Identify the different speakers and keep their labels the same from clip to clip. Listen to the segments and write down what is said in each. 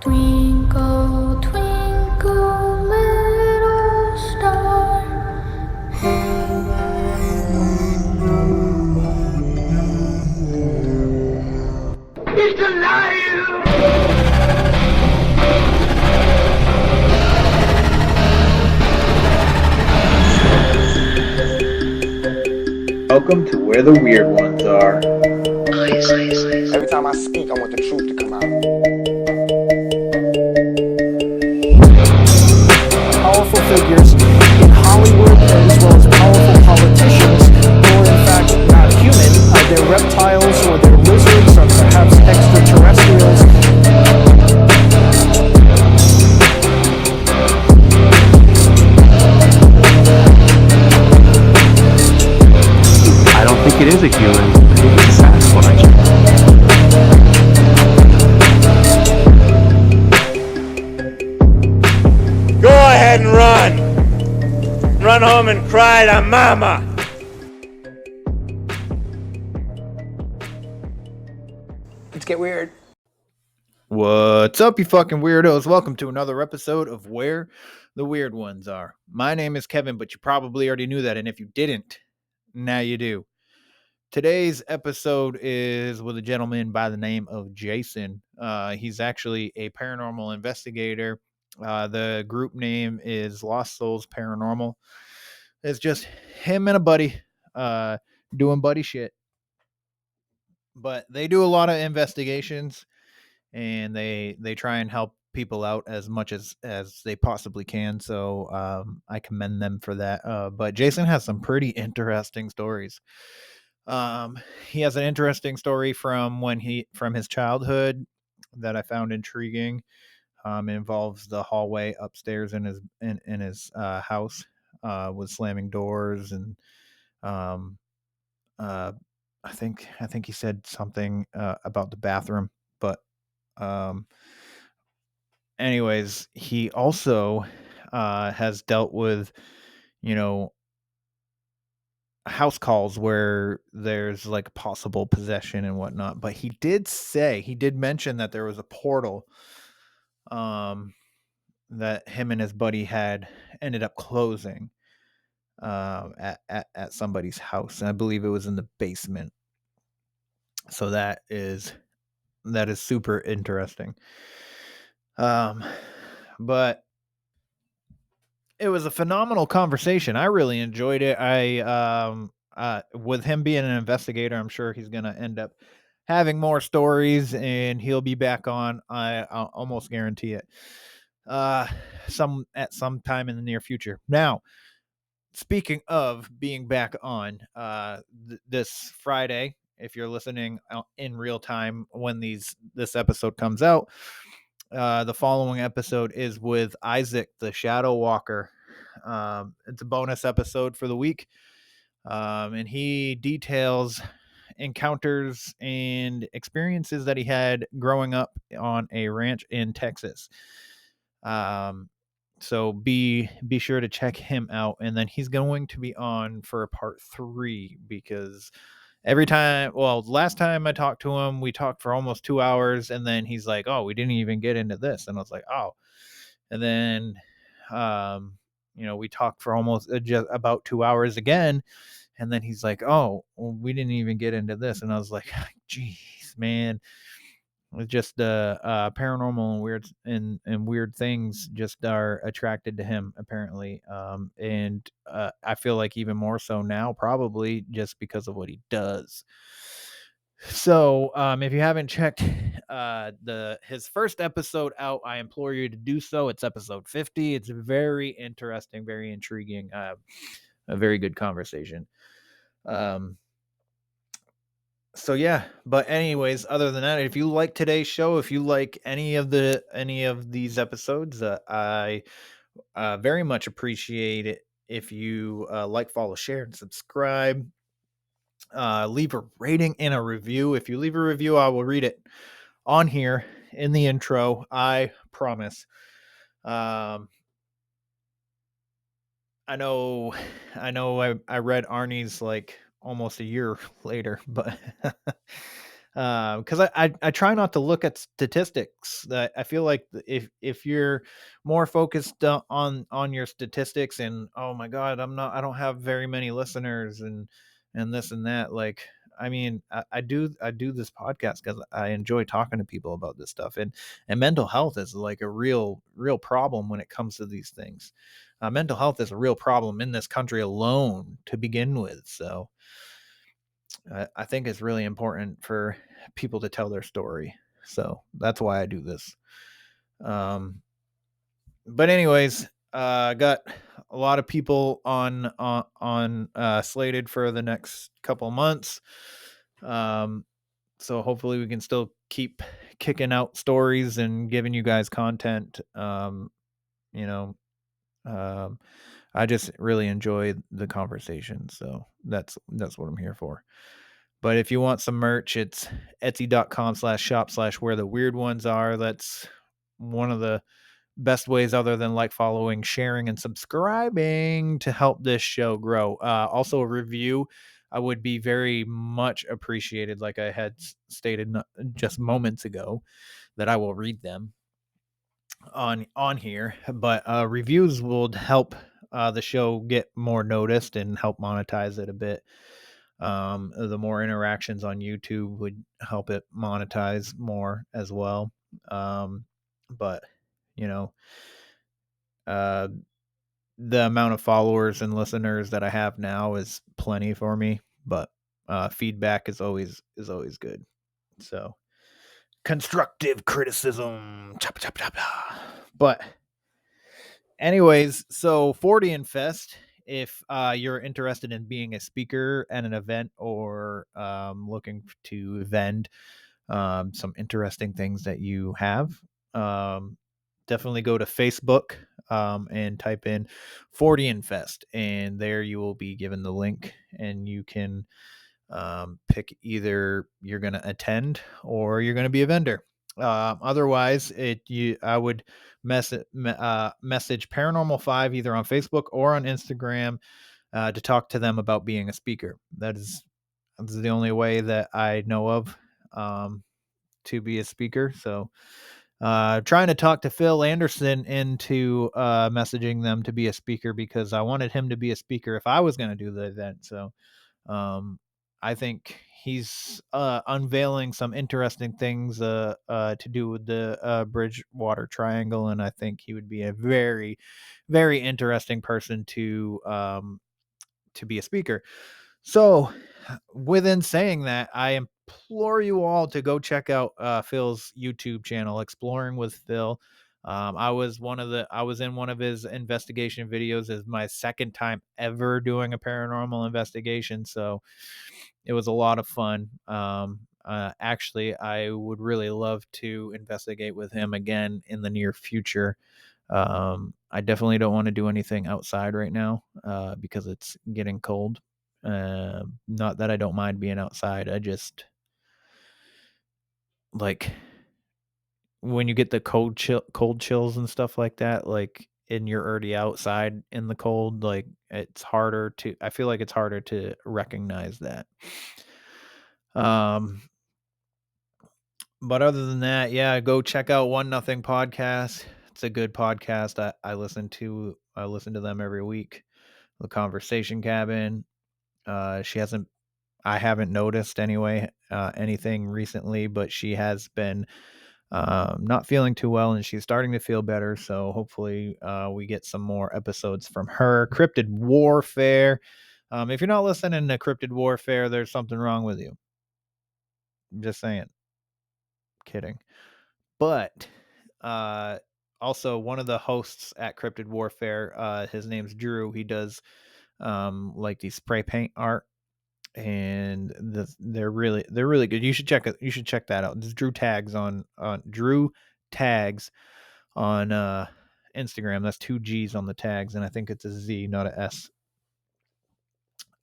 Speaker 1: Twinkle, twinkle, little star.
Speaker 2: He's alive!
Speaker 3: Welcome to where the weird ones are.
Speaker 4: Every time I speak, I want the truth to come out.
Speaker 5: Powerful figures in Hollywood as well as powerful politicians who are in fact not human. They're reptiles or they're lizards or perhaps extraterrestrials.
Speaker 6: I don't think it is a human. I think it's a Sasquatch.
Speaker 7: Go ahead and run. Run home and cry to mama.
Speaker 5: Let's get weird.
Speaker 3: What's up, you fucking weirdos? Welcome to another episode of Where the Weird Ones Are. My name is Kevin, but you probably already knew that, and if you didn't, now you do. Today's episode is with a gentleman by the name of Jason. He's actually a paranormal investigator. The group name is Lost Souls Paranormal. It's just him and a buddy doing buddy shit. But they do a lot of investigations, and they try and help people out as much as they possibly can. So I commend them for that. But Jason has some pretty interesting stories. He has an interesting story from his childhood that I found intriguing. It involves the hallway upstairs in his house with slamming doors, and I think he said something about the bathroom, but anyways, he also has dealt with, house calls where there's like possible possession and whatnot. But he did mention that there was a portal that him and his buddy had ended up closing at somebody's house, and I believe it was in the basement. So that is super interesting. But it was a phenomenal conversation. I really enjoyed it. With him being an investigator, I'm sure he's going to end up having more stories, and he'll be back on. I'll almost guarantee it. At some time in the near future. Now, speaking of being back on, this Friday, if you're listening in real time when this episode comes out, the following episode is with Isaac, the Shadow Walker. It's a bonus episode for the week, and he details encounters and experiences that he had growing up on a ranch in Texas. So be sure to check him out, and then he's going to be on for part 3 because last time I talked to him, we talked for almost 2 hours, and then he's like, "Oh, we didn't even get into this," and I was like, "Oh," and then, we talked for almost just about 2 hours again, and then he's like, "Oh, well, we didn't even get into this," and I was like, "Geez, man." It's just paranormal and weird things just are attracted to him apparently, and I feel like even more so now, probably just because of what he does. So if you haven't checked his first episode out, I implore you to do so. It's episode 50. It's very interesting, very intriguing, a very good conversation. So yeah, but anyways, other than that, if you like today's show, if you like any of these episodes, I very much appreciate it if you like, follow, share, and subscribe. Leave a rating and a review. If you leave a review, I will read it on here in the intro. I promise. I know I read Arnie's like almost a year later, but because I try not to look at statistics. I feel like if you're more focused on your statistics and oh my god, I don't have very many listeners and this and that. Like, I mean, I do this podcast because I enjoy talking to people about this stuff, and mental health is like a real problem when it comes to these things. Mental health is a real problem in this country alone to begin with. So I think it's really important for people to tell their story. So that's why I do this. But anyways, got a lot of people on slated for the next couple months. So hopefully we can still keep kicking out stories and giving you guys content. You know, um, I just really enjoy the conversation. So that's what I'm here for. But if you want some merch, it's etsy.com/shop/where the weird ones are. That's one of the best ways other than like following, sharing, and subscribing to help this show grow. Also a review, I would be very much appreciated. Like I had stated just moments ago that I will read them on here, but reviews will help the show get more noticed and help monetize it a bit. The more interactions on YouTube would help it monetize more as well. But you know, uh, the amount of followers and listeners that I have now is plenty for me, but feedback is always good. So constructive criticism. Choppa, choppa, choppa. But anyways, so 40 and Fest, if you're interested in being a speaker at an event or looking to vend some interesting things that you have, definitely go to Facebook and type in 40 and Fest, and there you will be given the link, and you can pick either you're going to attend or you're going to be a vendor. Otherwise, I would message Paranormal 5 either on Facebook or on Instagram to talk to them about being a speaker. That's the only way that I know of to be a speaker. So trying to talk to Phil Anderson into messaging them to be a speaker because I wanted him to be a speaker if I was going to do the event. So I think he's unveiling some interesting things to do with the Bridgewater Triangle, and I think he would be a very, very interesting person to be a speaker. So, within saying that, I implore you all to go check out Phil's YouTube channel, Exploring with Phil. I was in one of his investigation videos. Is my second time ever doing a paranormal investigation, so it was a lot of fun. Actually, I would really love to investigate with him again in the near future. I definitely don't want to do anything outside right now because it's getting cold. Not that I don't mind being outside. I just like when you get the cold chills and stuff like that, like and you're already outside in the cold, like I feel like it's harder to recognize that. Um, but other than that, yeah, go check out One Nothing podcast. It's a good podcast. I listen to them every week. The Conversation Cabin. I haven't noticed anyway, anything recently, but she has been not feeling too well and she's starting to feel better. So hopefully we get some more episodes from her. Cryptid Warfare. If you're not listening to Cryptid Warfare, there's something wrong with you. I'm just saying. Kidding. But also one of the hosts at Cryptid Warfare, his name's Drew. He does like these spray paint art, and they're really good. You should check that out. It's Drew Tags on Drew Tags on Instagram. That's 2 G's on the tags, and I think it's a Z, not a S.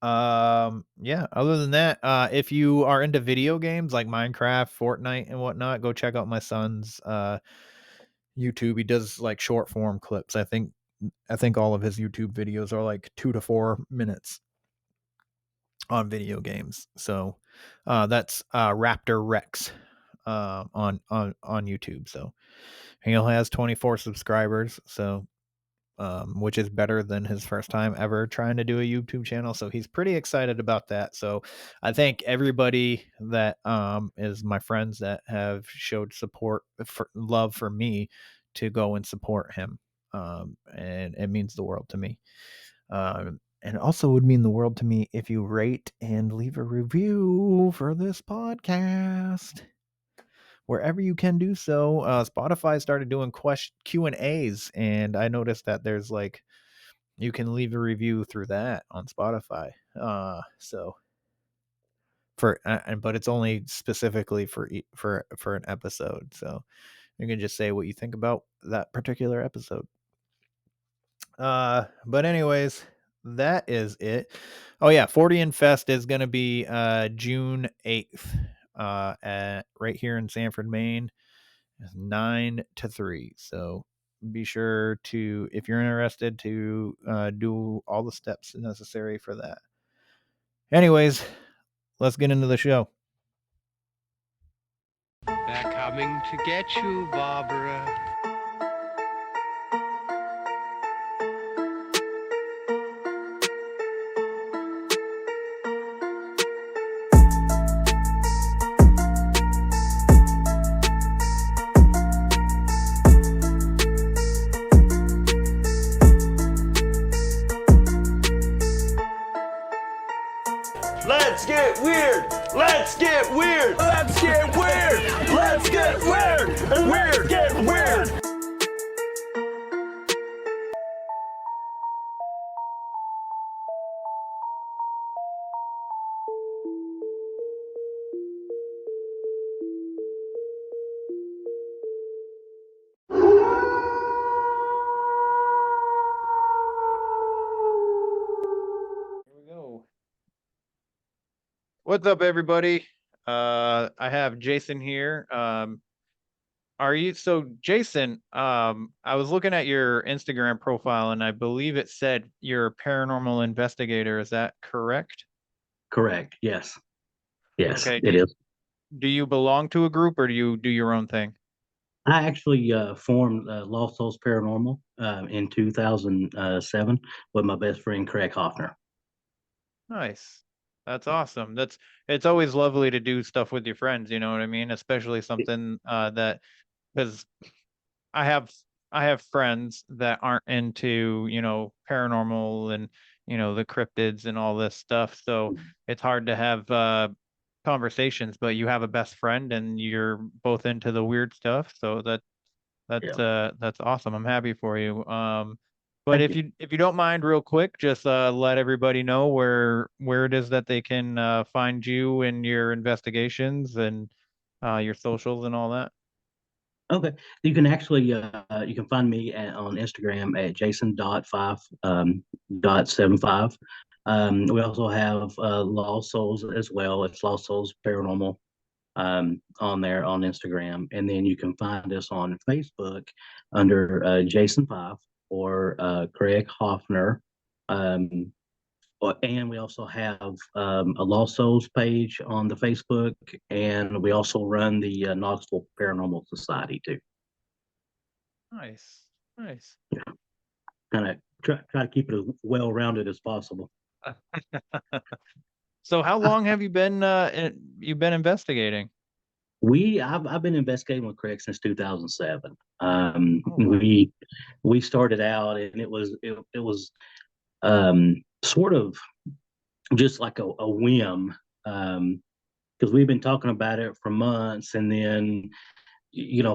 Speaker 3: Yeah, other than that, if you are into video games like Minecraft, Fortnite, and whatnot, go check out my son's YouTube. He does like short form clips. I think all of his YouTube videos are like 2 to 4 minutes on video games. So That's Raptor Rex on YouTube. So he only has 24 subscribers. So which is better than his first time ever trying to do a YouTube channel. So he's pretty excited about that. So I thank everybody that is my friends that have showed support for love for me to go and support him. And it means the world to me. And it also would mean the world to me if you rate and leave a review for this podcast wherever you can do so. Spotify started doing Q&As, and I noticed that there's like you can leave a review through that on Spotify. So for but it's only specifically for an episode. So you can just say what you think about that particular episode. But anyways, that is it. Oh yeah, 40 and Fest is gonna be June 8th. At right here in Sanford, Maine. 9 to 3. So be sure to, if you're interested, to do all the steps necessary for that. Anyways, let's get into the show.
Speaker 8: They're coming to get you, Barbara.
Speaker 7: Let's get weird. Let's get weird. Let's get weird. Let's get weird. Weird. Get weird.
Speaker 3: Here we go. What's up, everybody? I have Jason here. Are you so Jason? I was looking at your Instagram profile, and I believe it said you're a paranormal investigator. Is that correct?
Speaker 6: Correct. Yes. Yes,
Speaker 3: Okay.
Speaker 6: it is.
Speaker 3: Do you belong to a group, or do you do your own thing?
Speaker 6: I actually formed Lost Souls Paranormal in 2007 with my best friend Craig Hoffner.
Speaker 3: Nice. That's awesome. It's always lovely to do stuff with your friends, you know what I mean? Especially something that because I have I have friends that aren't into, paranormal and, the cryptids and all this stuff. So it's hard to have conversations, but you have a best friend and you're both into the weird stuff. So that's awesome. I'm happy for you. But
Speaker 6: Thank
Speaker 3: if
Speaker 6: you.
Speaker 3: you don't mind, real quick, just let everybody know where it is that they can find you and your investigations and your socials and all that.
Speaker 6: Okay, you can actually you can find me on Instagram at jason.5 .75. We also have Lost Souls as well. It's Lost Souls Paranormal on there on Instagram, and then you can find us on Facebook under Jason 5 or Craig Hoffner. Um, and we also have a Lost Souls page on the Facebook, and we also run the Knoxville Paranormal Society too.
Speaker 3: Nice, nice.
Speaker 6: Kind of try to keep it as well rounded as possible.
Speaker 3: So how long have you've been investigating?
Speaker 6: I've been investigating with Craig since 2007.
Speaker 3: Oh wow.
Speaker 6: We started out, and it was sort of just like a whim, because we've been talking about it for months, and then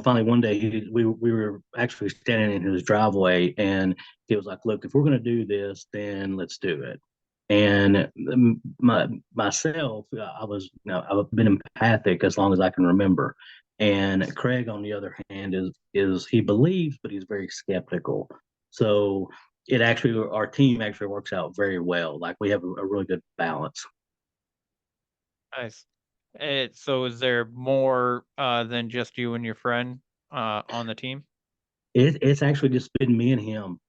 Speaker 6: finally one day we were actually standing in his driveway, and he was like, "Look, if we're going to do this, then let's do it." And myself, I've been empathic as long as I can remember. And Craig, on the other hand, is he believes, but he's very skeptical. So our team actually works out very well. Like, we have a really good balance.
Speaker 3: Nice. So is there more than just you and your friend on the team?
Speaker 6: It's actually just been me and him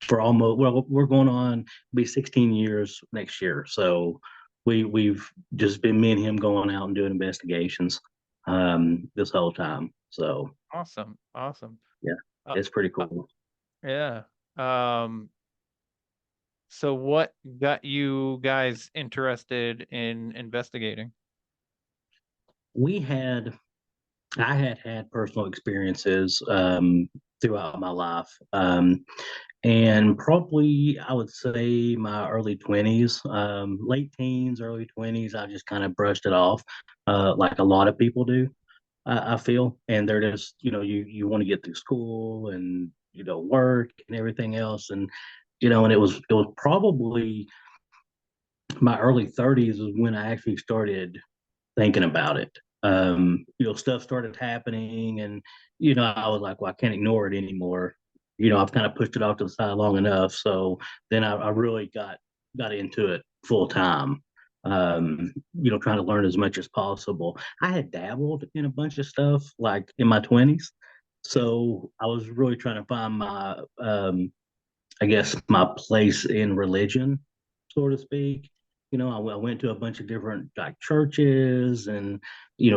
Speaker 6: for almost, well, we're going on be 16 years next year. So we've just been me and him going out and doing investigations this whole time. So
Speaker 3: Awesome.
Speaker 6: yeah,
Speaker 3: Uh,
Speaker 6: it's pretty
Speaker 3: uh,
Speaker 6: cool.
Speaker 3: yeah. So what got you guys interested in investigating?
Speaker 6: We had I had personal experiences throughout my life. And probably I would say my early 20s, late teens, early 20s, I just kind of brushed it off, like a lot of people do, I feel. And they're just, you want to get through school and, work and everything else. And it was probably my early 30s was when I actually started thinking about it. Stuff started happening, and I was like, well, I can't ignore it anymore. I've kind of pushed it off to the side long enough. So then I really got into it full time. Trying to learn as much as possible. I had dabbled in a bunch of stuff like in my 20s, so I was really trying to find my I guess my place in religion, so to speak. I went to a bunch of different like churches and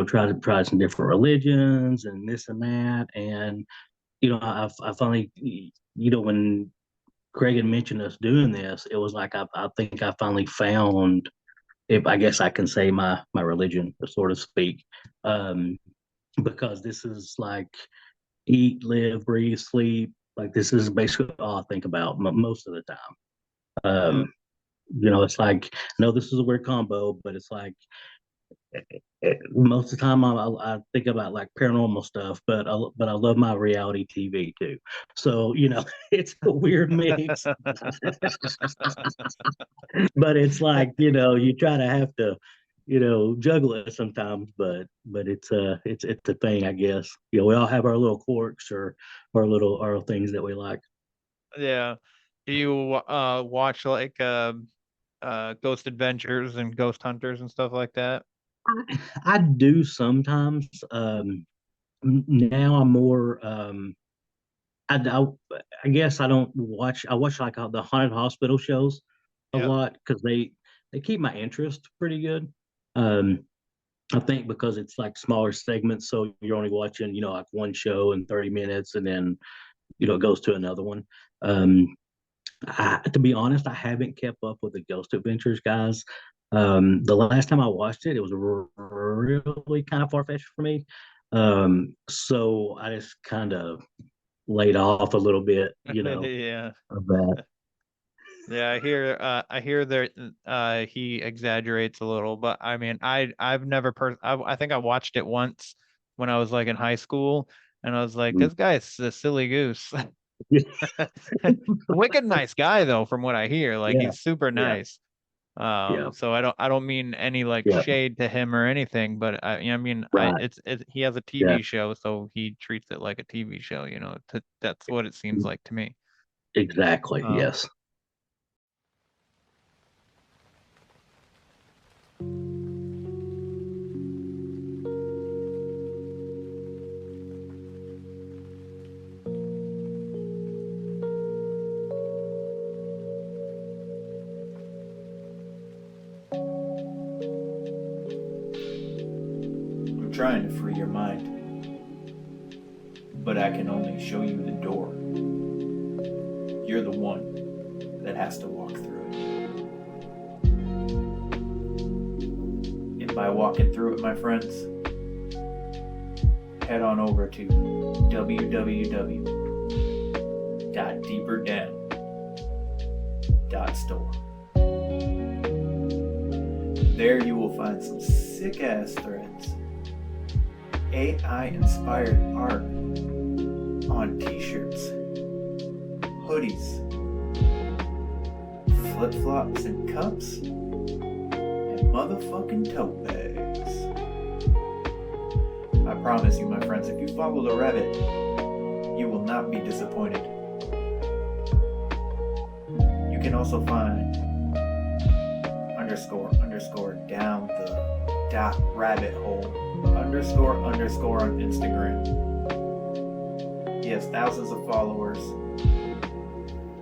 Speaker 6: tried to try some different religions and this and that. And I finally when Craig had mentioned us doing this, it was like I think I finally found, if I guess I can say, my religion, so to speak, um, because this is like eat, live, breathe, sleep. Like this is basically all I think about most of the time.
Speaker 3: Yeah.
Speaker 6: It's like, no, this is a weird combo, but it's like most of the time I think about like paranormal stuff, but I love my reality TV too. So it's a weird mix, but it's like you try to have to juggle it sometimes, but it's a thing, I guess. We all have our little quirks or our things that we like.
Speaker 3: Yeah. Do you watch like Ghost Adventures and Ghost Hunters and stuff like that?
Speaker 6: I do sometimes. Now I'm more. I guess I don't watch. I watch like the haunted hospital shows a
Speaker 3: Yeah.
Speaker 6: lot because they keep my interest pretty good. Um, I think because it's like smaller segments, so you're only watching like one show in 30 minutes, and then it goes to another one. Um, to be honest, I haven't kept up with the Ghost Adventures guys. The last time I watched it, it was really kind of far fetched for me. So I just kind of laid off a little bit,
Speaker 3: Yeah.
Speaker 6: of that.
Speaker 3: Yeah, I hear that he exaggerates a little, but I mean I've never I think I watched it once when I was like in high school, and I was like,
Speaker 6: Mm.
Speaker 3: this guy's a silly goose.
Speaker 6: Yeah,
Speaker 3: Wicked nice guy though, from what I hear. Like
Speaker 6: yeah,
Speaker 3: he's super
Speaker 6: yeah,
Speaker 3: nice.
Speaker 6: yeah,
Speaker 3: So I don't mean any like
Speaker 6: yeah.
Speaker 3: shade to him or anything, but I mean
Speaker 6: Right.
Speaker 3: he has a
Speaker 6: Yeah,
Speaker 3: TV show, so he treats it like a TV show, that's what it seems like to me.
Speaker 6: exactly.
Speaker 3: Um,
Speaker 6: Yes.
Speaker 3: I'm trying to free your mind, but I can only show you the door. You're the one that has to walk through it. And by walking through it, my friends, head on over to www.deeperdown.store. There you will find some sick ass threads, AI inspired art on t-shirts, hoodies, flip-flops and cups, and motherfucking tote bags. I promise you, my friends, if you follow the rabbit, you will not be disappointed. You can also find underscore down the dot rabbit hole underscore on Instagram. He has thousands of followers,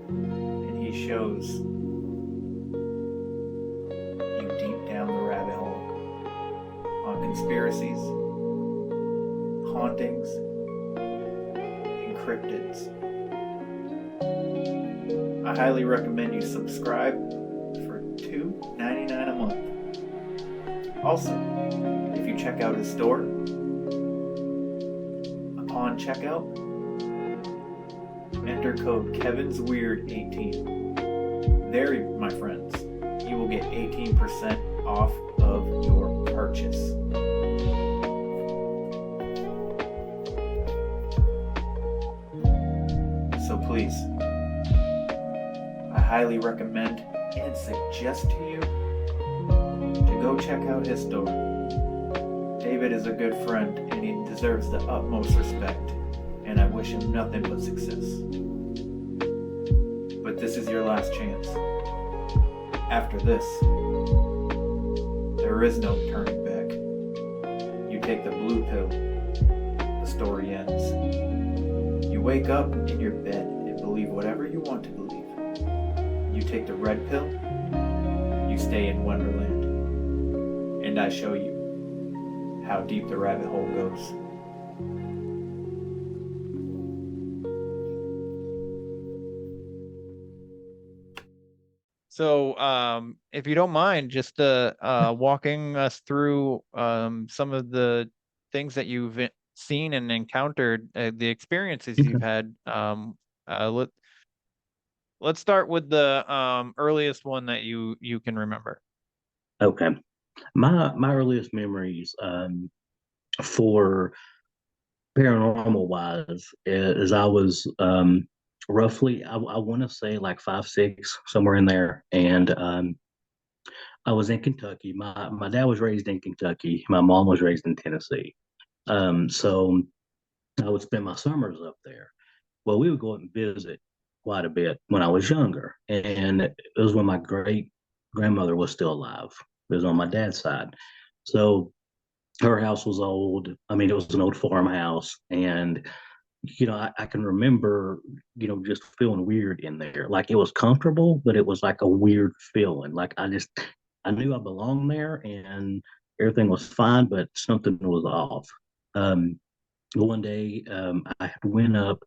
Speaker 3: and he shows you deep down conspiracies, hauntings, and cryptids. I highly recommend you subscribe for $2.99 a month. Also, if you check out his store, upon checkout, enter code KevinsWeird18. There, my friends, you will get 18% off of your purchase. So please, I highly recommend and suggest to you to go check out his store. David is a good friend and he deserves the utmost respect, and I wish him nothing but success. But this is your last chance. After this, there is no turning back. You take the blue pill, the story ends. You wake up in your bed and believe whatever you want to believe. You take the red pill, you stay in Wonderland, and I show you how deep the rabbit hole goes. So, if you don't mind, just walking us through some of the things that you've seen and encountered, the experiences you've had. Let's start with the earliest one that you can remember.
Speaker 6: Okay. My earliest memories for paranormal wise is I was roughly I want to say like 5, 6, somewhere in there, and I was in Kentucky. My dad was raised in Kentucky. My mom was raised in Tennessee. So I would spend my summers up there. Well, we would go up and visit quite a bit when I was younger, and it was when my great grandmother was still alive. It was on my dad's side. So her house was old. I mean, it was an old farmhouse, and I can remember, just feeling weird in there. Like it was comfortable, but it was like a weird feeling. Like I knew I belonged there, and everything was fine, but something was off. Um, One day, I went up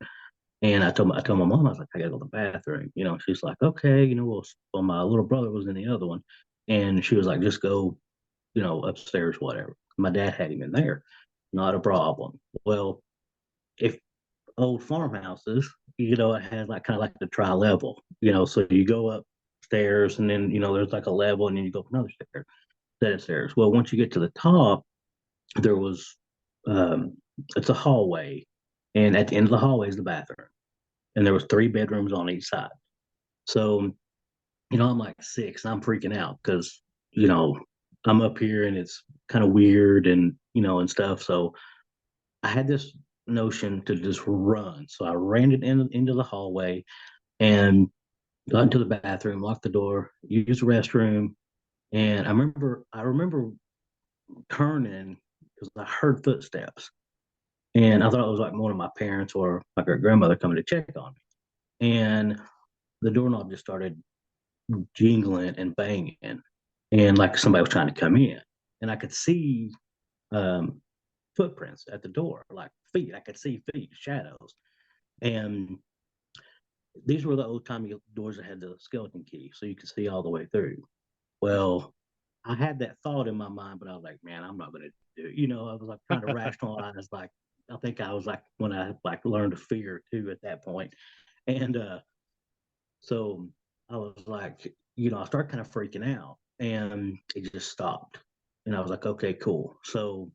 Speaker 6: and I told my mom, I was like, I gotta go to the bathroom. She's like, okay, well, my little brother was in the other one, and she was like, just go, upstairs, whatever. My dad had him in there, not a problem. Well, if old farmhouses, it has like kind of like the tri-level, so you go upstairs and then there's like a level and then you go up another set of stairs. Well, once you get to the top, there was it's a hallway, and at the end of the hallway is the bathroom, and there was 3 bedrooms on each side. So I'm like 6, and I'm freaking out because I'm up here and it's kind of weird and and stuff. So I had this notion to just run. So I ran it into the hallway and got into the bathroom, locked the door, used the restroom, and I remember turning because I heard footsteps, and I thought it was like one of my parents or my great grandmother coming to check on me. And the doorknob just started jingling and banging, and like somebody was trying to come in, and I could see um, footprints at the door, like feet. I could see feet, shadows, and these were the old timey doors that had the skeleton key, so you could see all the way through. Well, I had that thought in my mind, but I was like, man, I'm not gonna do it. I was like trying to rationalize, like I think I was like when I like learned to fear too at that point. And so I was like, I started kind of freaking out and it just stopped. And I was like, okay, cool. So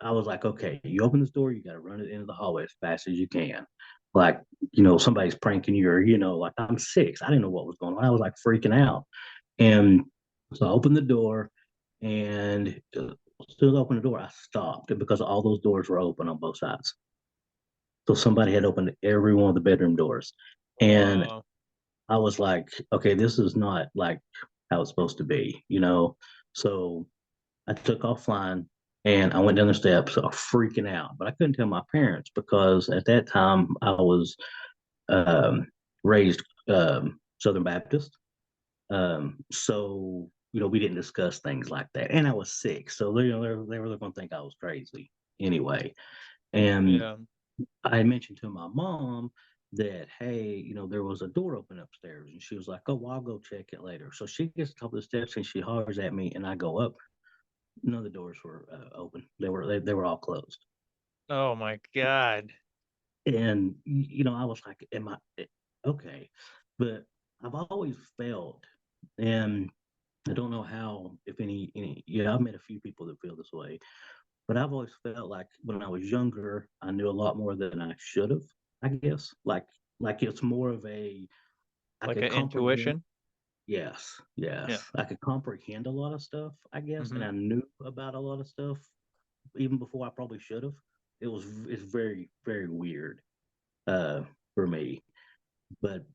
Speaker 6: I was like, okay, you open this door, you got to run it into the hallway as fast as you can. Like, somebody's pranking you, or, like I'm 6. I didn't know what was going on. I was like freaking out. And so I opened the door, and as soon as I opened the door, I stopped because all those doors were open on both sides. So somebody had opened every one of the bedroom doors. And I was like, okay, this is not like how it's supposed to be. So I took off flying and I went down the steps, freaking out. But I couldn't tell my parents because at that time I was raised Southern Baptist. So we didn't discuss things like that. And I was sick, so they were going to think I was crazy anyway. And
Speaker 3: Yeah.
Speaker 6: I had mentioned to my mom that, hey, there was a door open upstairs, and she was like, "Oh, well, I'll go check it later." So she gets to the top of the steps and she hollers at me, and I go up. None of the doors were open. They were all closed.
Speaker 3: Oh my God.
Speaker 6: And I was like, "Am I okay?" But I've always felt, and I don't know how, if any. Yeah, I've met a few people that feel this way, but I've always felt like when I was younger, I knew a lot more than I should have. I guess like it's more of a I
Speaker 3: Like
Speaker 6: could
Speaker 3: an
Speaker 6: comprehend.
Speaker 3: intuition?
Speaker 6: Yes,
Speaker 3: Yeah.
Speaker 6: yes, I could comprehend a lot of stuff. I guess, and
Speaker 3: Mm-hmm.
Speaker 6: I knew about a lot of stuff even before I probably should have. It's very very weird uh, for me, but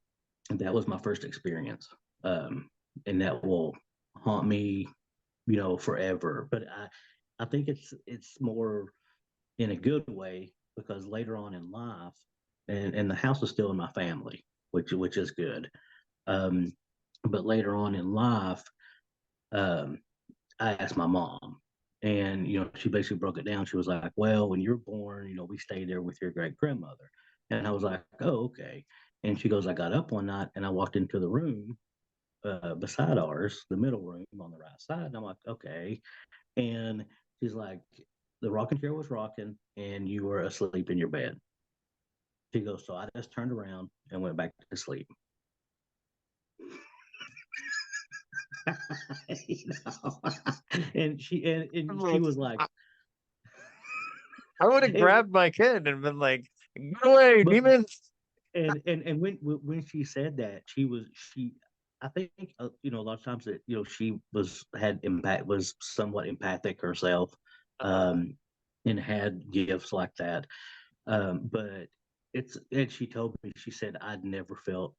Speaker 6: that was my first experience, um, and that will haunt me, forever. But I think it's more in a good way because later on in life, and the house is still in my family, which is good. Um, but later on in life, um, I asked my mom, and she basically broke it down. She was like, "Well, when you're born, we stayed there with your great grandmother," and I was like, "Oh, okay." And she goes, "I got up one night and I walked into the room beside ours, the middle room on the right side." And I'm like, "Okay." And she's like, "The rocking chair was rocking, and you were asleep in your bed." She goes, "So I just turned around and went back to sleep." You know? And she was like,
Speaker 3: I I would have
Speaker 6: and,
Speaker 3: grabbed my kid and been like, "Get away,
Speaker 6: but
Speaker 3: demons!"
Speaker 6: and when she said that, she I think a lot of times that she was somewhat empathic herself,
Speaker 3: Uh-huh.
Speaker 6: um, and had gifts like that. But and she told me, she said, "I'd never felt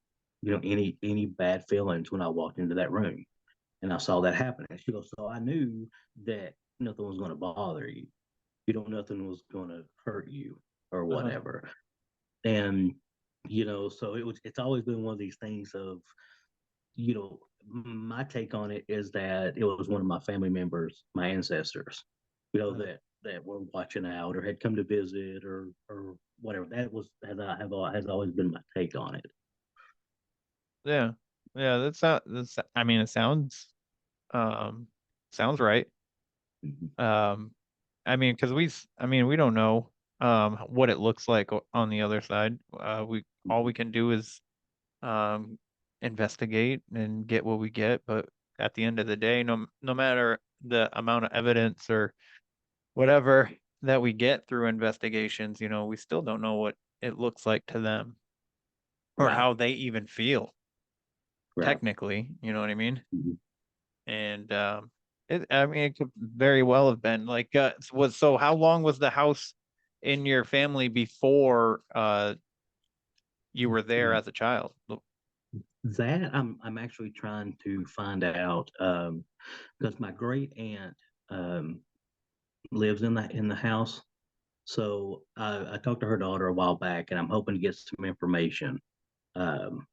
Speaker 6: any bad feelings when I walked into that room and I saw that happen." And she goes, "So I knew that nothing was going to bother you. Nothing was going to hurt you or
Speaker 3: Uh-huh.
Speaker 6: whatever." And so it's always been one of these things of, my take on it is that it was one of my family members, my ancestors,
Speaker 3: Uh-huh.
Speaker 6: that were watching out or had come to visit or whatever. That was has always been my take on it.
Speaker 3: Yeah. Yeah, that's I mean, it um sounds right.
Speaker 6: Mhm.
Speaker 3: Um I mean, because I mean, we don't know what it looks like on the other side. We all we can do is um investigate and get what we get, but at the end of the day, no matter the amount of evidence or whatever that we get through investigations, we still don't know what it looks like to them or
Speaker 6: Right,
Speaker 3: how they even feel
Speaker 6: right.
Speaker 3: technically, you know what I mean?
Speaker 6: Mhm.
Speaker 3: And I mean, it could very well have been like so how long was the house in your family before you were there as a child?
Speaker 6: That I'm actually trying to find out, because my great aunt um, lives in the house. So I talked to her daughter a while back, and I'm hoping to get some information, um,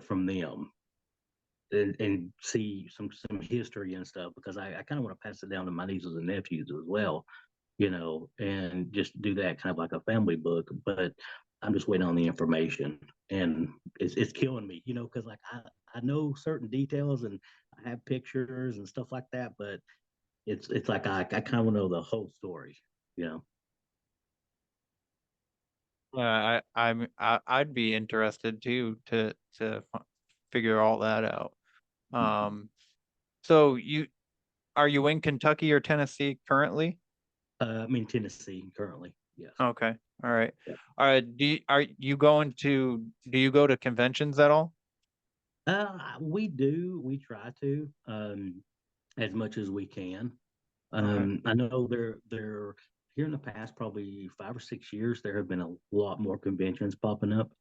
Speaker 6: from them, and see some history and stuff, because I kind of want to pass it down to my nieces and nephews as well, and just do that kind of like a family book. But I'm just waiting on the information, and it's killing me, because like I know certain details and I have pictures and stuff like that, but it's like I kind of want to know the whole story, you know.
Speaker 3: I'd be interested too to figure all that out. Um, so are you in Kentucky or Tennessee currently?
Speaker 6: I'm in Tennessee currently. Yes.
Speaker 3: Okay, all right.
Speaker 6: Yeah.
Speaker 3: Do you go to conventions at all?
Speaker 6: We do. We try to, as much as we can.
Speaker 3: Okay.
Speaker 6: I know there here in the past probably 5 or 6 years there have been a lot more conventions popping up,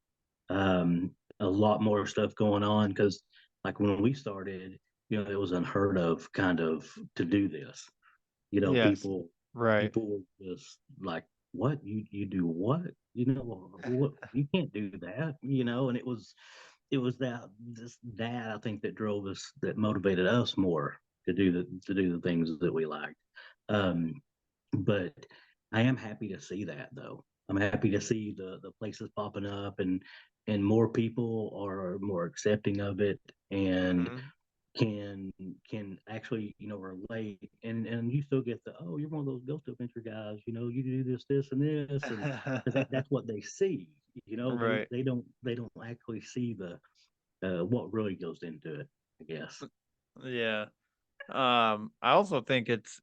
Speaker 6: a lot more stuff going on because like when we started, it was unheard of kind of to do this.
Speaker 3: Yes.
Speaker 6: People
Speaker 3: Right.
Speaker 6: people were just like, "What, you do what? What, you can't do that," and it was. it was that I think that drove us, that motivated us more to do the things that we liked. Um, but I am happy to see that, though. I'm happy to see the places popping up, and more people are more accepting of it, and
Speaker 3: Mhm.
Speaker 6: can can actually, relate, and you still get the, oh, you're one of those ghost adventure guys, you do this and this, and 'cause that's what they see.
Speaker 3: Right.
Speaker 6: They don't actually see the what really goes into it, I guess.
Speaker 3: Yeah. I also think it's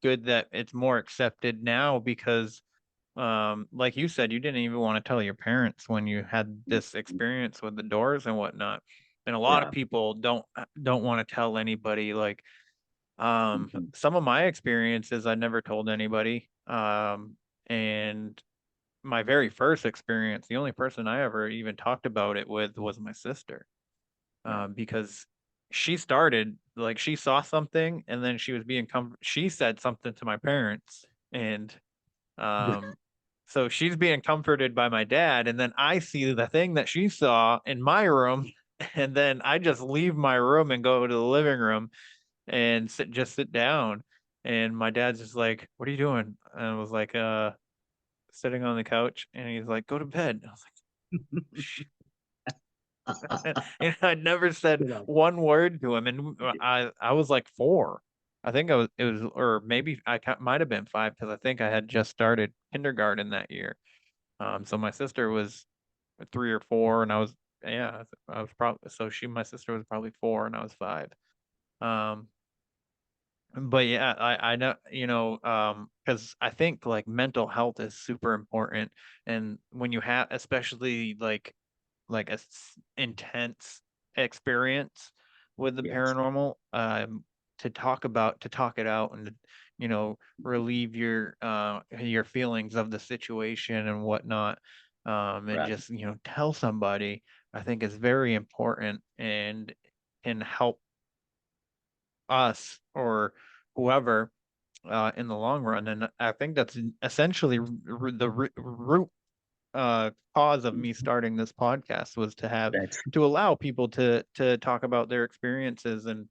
Speaker 3: good that it's more accepted now because like you said, you didn't even want to tell your parents when you had this experience with the doors and whatnot. And a lot of
Speaker 6: Yeah.
Speaker 3: people don't want to tell anybody. Like
Speaker 6: Mhm.
Speaker 3: some of my experiences I never told anybody. And my very first experience, the only person I ever even talked about it with was my sister.
Speaker 6: Yeah.
Speaker 3: Because she started like she saw something and then she was being she said something to my parents and um so she's being comforted by my dad and then I see the thing that she saw in my room and then I just leave my room and go to the living room and sit down and my dad's just like, what are you doing? And I was like, sitting on the couch and he's like, go to bed. I was like, and I never said
Speaker 6: You know,
Speaker 3: one word to him, and I was like 4. I think I was it was or maybe might have been 5 because I think I had just started kindergarten that year. So my sister was 3 or 4, and I was yeah, I was probably so my sister was probably 4 and I was 5. Um, but yeah, I know, because I think like mental health is super important, and when you have especially like a intense experience with the
Speaker 6: yes.
Speaker 3: paranormal to talk it out and relieve your feelings of the situation and whatnot and
Speaker 6: Right.
Speaker 3: just tell somebody. I think is very important and can help us or whoever in the long run, and I think that's essentially the root cause of me starting this podcast was
Speaker 6: That's
Speaker 3: to allow people to talk about their experiences and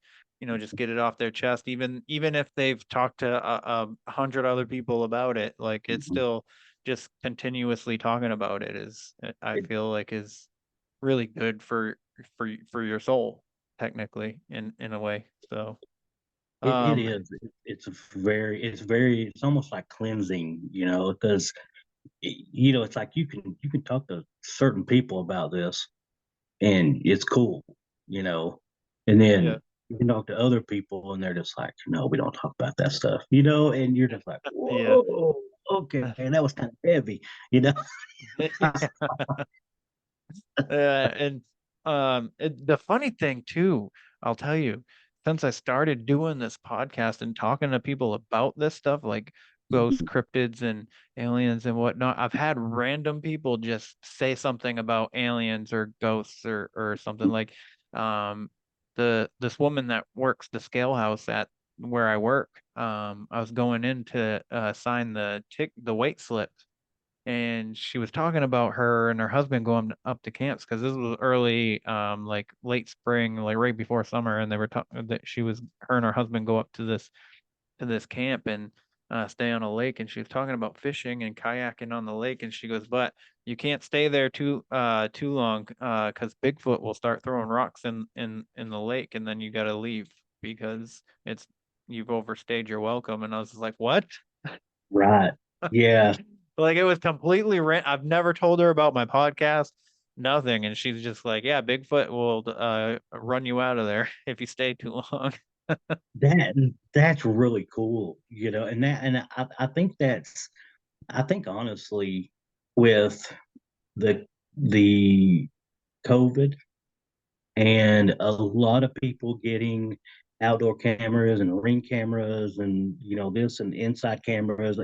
Speaker 3: just get it off their chest, even if they've talked to 100 other people about it. Like it's
Speaker 6: Mhm.
Speaker 3: still just continuously talking about it is I
Speaker 6: it,
Speaker 3: feel like is really good for your soul, technically, in a way. So
Speaker 6: it
Speaker 3: um
Speaker 6: is. It's almost like cleansing, because it's like you can talk to certain people about this, and it's cool, you know, and
Speaker 3: yeah.
Speaker 6: then you can talk to other people, and they're just like, no, we don't talk about that stuff, and you're just like,
Speaker 3: Yeah.
Speaker 6: whoa, okay, that was kind of heavy, you know.
Speaker 3: And the funny thing too, I'll tell you, since I started doing this podcast and talking to people about this stuff, like ghost cryptids and aliens and whatnot, I've had random people just say something about aliens or ghosts or something like um this woman that works the scale house at where I work. I was going in to sign the weight slip and she was talking about her and her husband going up to camps because this was early, like late spring, like right before summer, and they were talking that her and her husband go up to this camp and stay on a lake, and she was talking about fishing and kayaking on the lake, and she goes, but you can't stay there too long because Bigfoot will start throwing rocks in the lake, and then you got to leave because you've overstayed your welcome, and I was just like, what?
Speaker 6: Right. Yeah.
Speaker 3: Like it was completely I've never told her about my podcast, nothing. And she's just like, yeah, Bigfoot will run you out of there if you stay too long.
Speaker 6: That's really cool, and I think I think honestly, with the the COVID and a lot of people getting outdoor cameras and ring cameras, and this and inside cameras,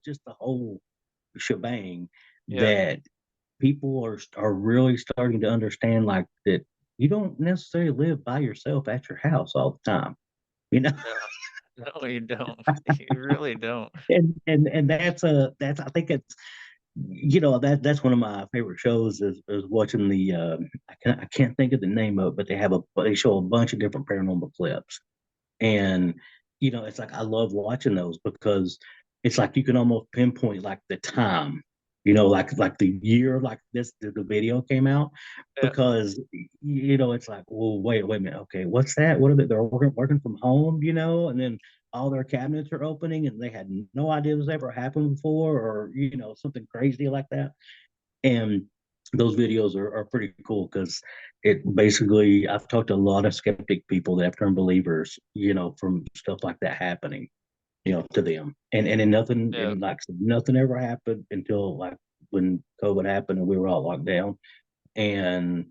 Speaker 6: just the whole shebang,
Speaker 3: Yeah.
Speaker 6: that people are really starting to understand, like, that you don't necessarily live by yourself at your house all the time, you know.
Speaker 3: No, no, you don't. You really don't.
Speaker 6: And that's I think that's one of my favorite shows is watching the I can't think of the name of it, but they show a bunch of different paranormal clips. And it's like I love watching those because it's like you can almost pinpoint like the time, like the year like the video came out,
Speaker 3: Yeah.
Speaker 6: because it's like, well, wait a minute, okay, what's that? What are they? They're working from home, and then all their cabinets are opening, and they had no idea this ever happened before, or something crazy like that. And those videos are pretty cool because it basically, I've talked to a lot of skeptic people that have turned believers, from stuff like that happening, to them. And then nothing,
Speaker 3: Yeah.
Speaker 6: and like I said, nothing ever happened until like when COVID happened and we were all locked down. And,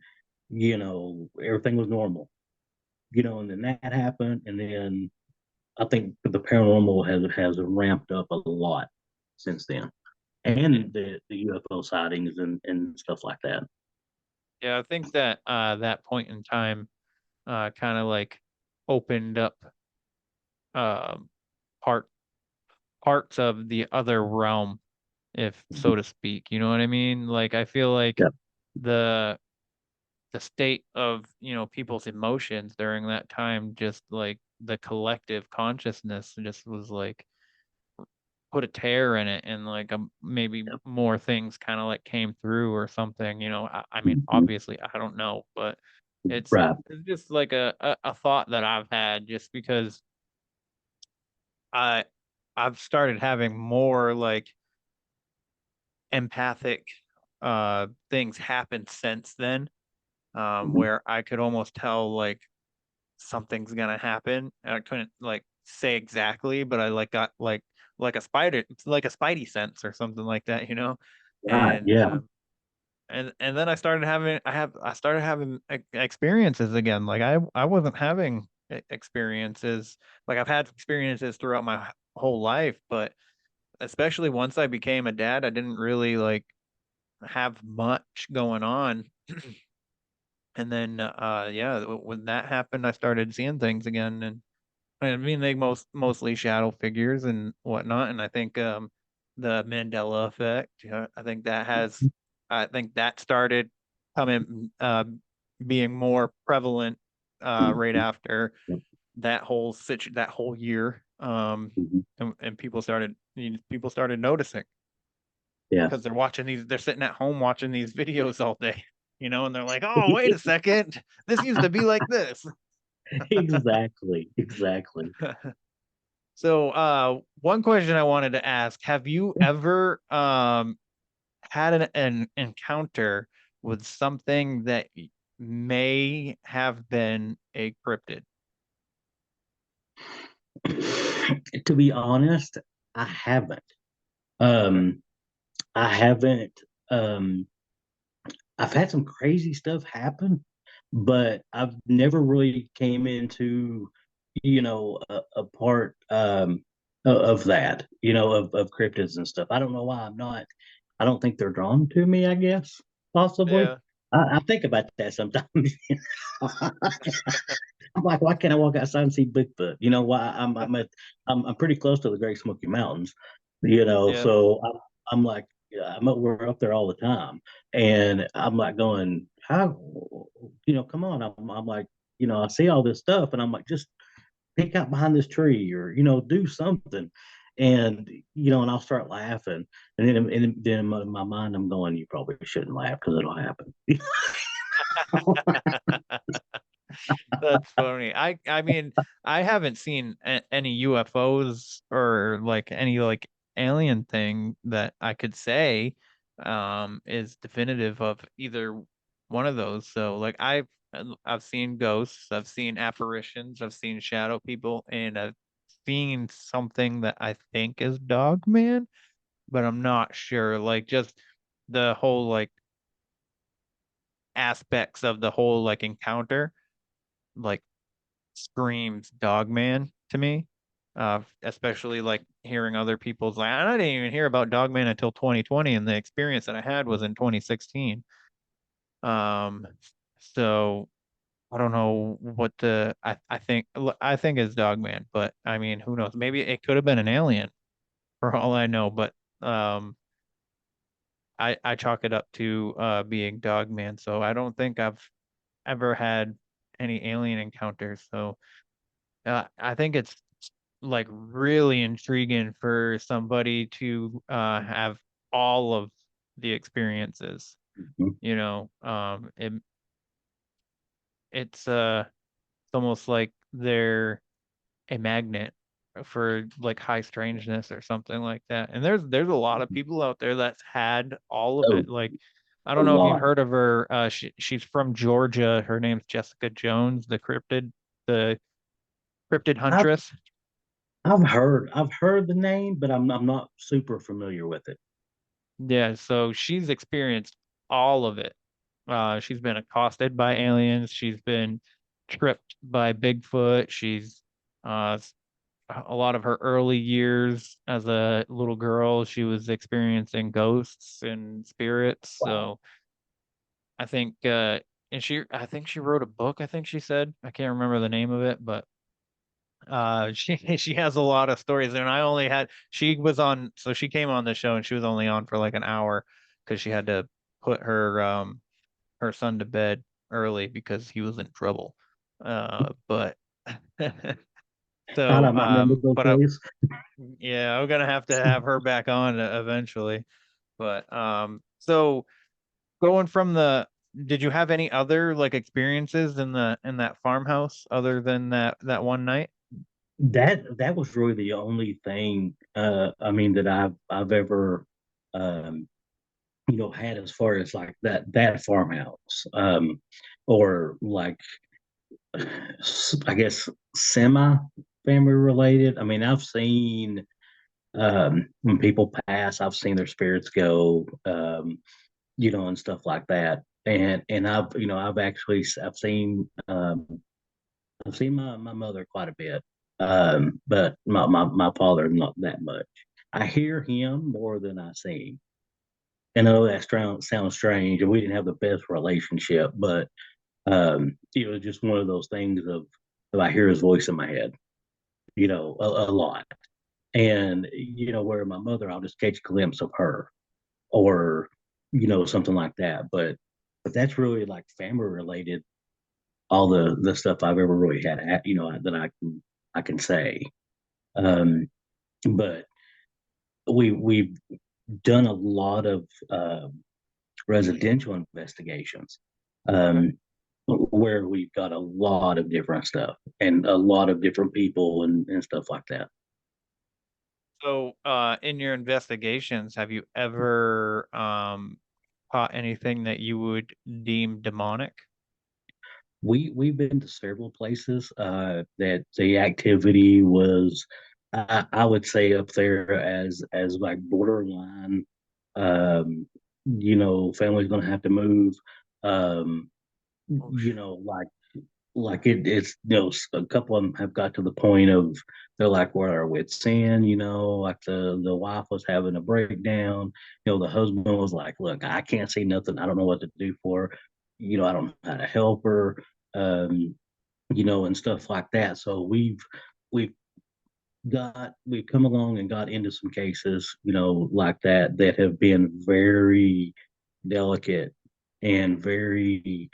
Speaker 6: everything was normal, and then that happened. And then I think the paranormal has ramped up a lot since then. And the UFO sightings and stuff like that.
Speaker 3: Yeah, I think that that point in time kind of like opened up um part parts of the other realm, if so to speak. You know what I mean? Like I feel like
Speaker 6: Yeah.
Speaker 3: the the state of, people's emotions during that time, just like the collective consciousness just was like put a tear in it, and like maybe more things kind of like came through or something. I mean,
Speaker 6: Mhm.
Speaker 3: obviously I don't know, but
Speaker 6: Right.
Speaker 3: it's just like a thought that I've had, just because I I've started having more like empathic things happen since then,
Speaker 6: Mhm.
Speaker 3: where I could almost tell like something's gonna happen. I couldn't like say exactly, but I like got like a spider, like a spidey sense or something like that,
Speaker 6: Right.
Speaker 3: and
Speaker 6: Yeah.
Speaker 3: and then I started having experiences again. Like I wasn't having experiences. Like I've had experiences throughout my whole life, but especially once I became a dad, I didn't really like have much going on. And then yeah, when that happened, I started seeing things again. And I mean, they mostly shadow figures and whatnot. And I think the Mandela effect. I think that started coming being more prevalent right
Speaker 6: Mhm.
Speaker 3: after
Speaker 6: Yep.
Speaker 3: that whole year.
Speaker 6: Mhm.
Speaker 3: And people started noticing,
Speaker 6: Yeah.
Speaker 3: because they're sitting at home watching these videos all day, and they're like, oh, wait a second, this used to be like this.
Speaker 6: Exactly. Exactly.
Speaker 3: So, one question I wanted to ask: have you ever had an encounter with something that may have been a cryptid?
Speaker 6: To be honest, I haven't.
Speaker 3: Okay.
Speaker 6: Um, I haven't. Um, I've had some crazy stuff happen, but I've never really came into, a part of that, of cryptids and stuff. I don't know why I'm not. I don't think they're drawn to me. I guess possibly.
Speaker 3: Yeah.
Speaker 6: I think about that sometimes. I'm like, why can't I walk outside and see Bigfoot? Why I'm pretty close to the Great Smoky Mountains,
Speaker 3: Yeah.
Speaker 6: so I'm like, yeah, we're up there all the time, and I'm like going, how, come on. I'm like, I see all this stuff, and I'm like, just peek out behind this tree, or do something, and and I'll start laughing, and then in my mind I'm going, you probably shouldn't laugh because it'll happen.
Speaker 3: That's funny. I mean, I haven't seen any UFOs or like any like alien thing that I could say is definitive of either one of those. So like I've seen ghosts, I've seen apparitions, I've seen shadow people, and I've seen something that I think is Dogman, but I'm not sure. Like just the whole like aspects of the whole like encounter, like screams Dogman to me. Especially like hearing other people's like, I didn't even hear about Dogman until 2020, and the experience that I had was in 2016. Um, so I don't know what I think is Dogman, but I mean, who knows? Maybe it could have been an alien for all I know. But um, I chalk it up to being Dogman. So I don't think I've ever had any alien encounters. So I think it's like really intriguing for somebody to have all of the experiences.
Speaker 6: Mhm.
Speaker 3: You know, it's almost like they're a magnet for like high strangeness or something like that. And there's a lot of people out there that's had all of
Speaker 6: Oh,
Speaker 3: it. Like I
Speaker 6: a
Speaker 3: don't know if you've
Speaker 6: lot.
Speaker 3: heard of her. She's from Georgia. Her name's Jessica Jones, the cryptid
Speaker 6: I've
Speaker 3: huntress.
Speaker 6: I've heard the name, but I'm not super familiar with it.
Speaker 3: Yeah, so she's experienced all of it. She's been accosted by aliens. She's been tripped by Bigfoot. She's uh, a lot of her early years as a little girl, she was experiencing ghosts and spirits.
Speaker 6: Wow.
Speaker 3: So I think, I think she wrote a book. I think she said, I can't remember the name of it, but she has a lot of stories. And she was on, so she came on the show and she was only on for like an hour because she had to put her son to bed early because he was in trouble. But
Speaker 6: I
Speaker 3: so,
Speaker 6: remember those
Speaker 3: but
Speaker 6: days.
Speaker 3: yeah, I'm gonna have to have her back on eventually. But so going from did you have any other like experiences in that farmhouse other than that one night?
Speaker 6: That was really the only thing I mean that I've ever um had as far as like that farmhouse or like I guess semi family related. I mean, I've seen when people pass, I've seen their spirits go, and stuff like that. And I've seen my mother quite a bit, but my father not that much. I hear him more than I see him. I know that sounds strange, and we didn't have the best relationship, but it was just one of those things of I hear his voice in my head, a lot. And where my mother, I'll just catch a glimpse of her, or something like that. But that's really like family related. All the stuff I've ever really had, that I can say. Um, but we've done a lot of residential investigations, um, where we've got a lot of different stuff and a lot of different people and stuff like that.
Speaker 3: So in your investigations, have you ever caught anything that you would deem demonic?
Speaker 6: We've been to several places that the activity was, I would say, up there as like borderline. Um, family's gonna have to move. Um,
Speaker 3: Oh,
Speaker 6: like it's a couple of them have got to the point of they're like we're at our wits end, like the wife was having a breakdown. The husband was like, look, I can't see nothing, I don't know what to do for her. I don't know how to help her. um and stuff like that. So we've we've come along and got into some cases, like that have been very delicate and very,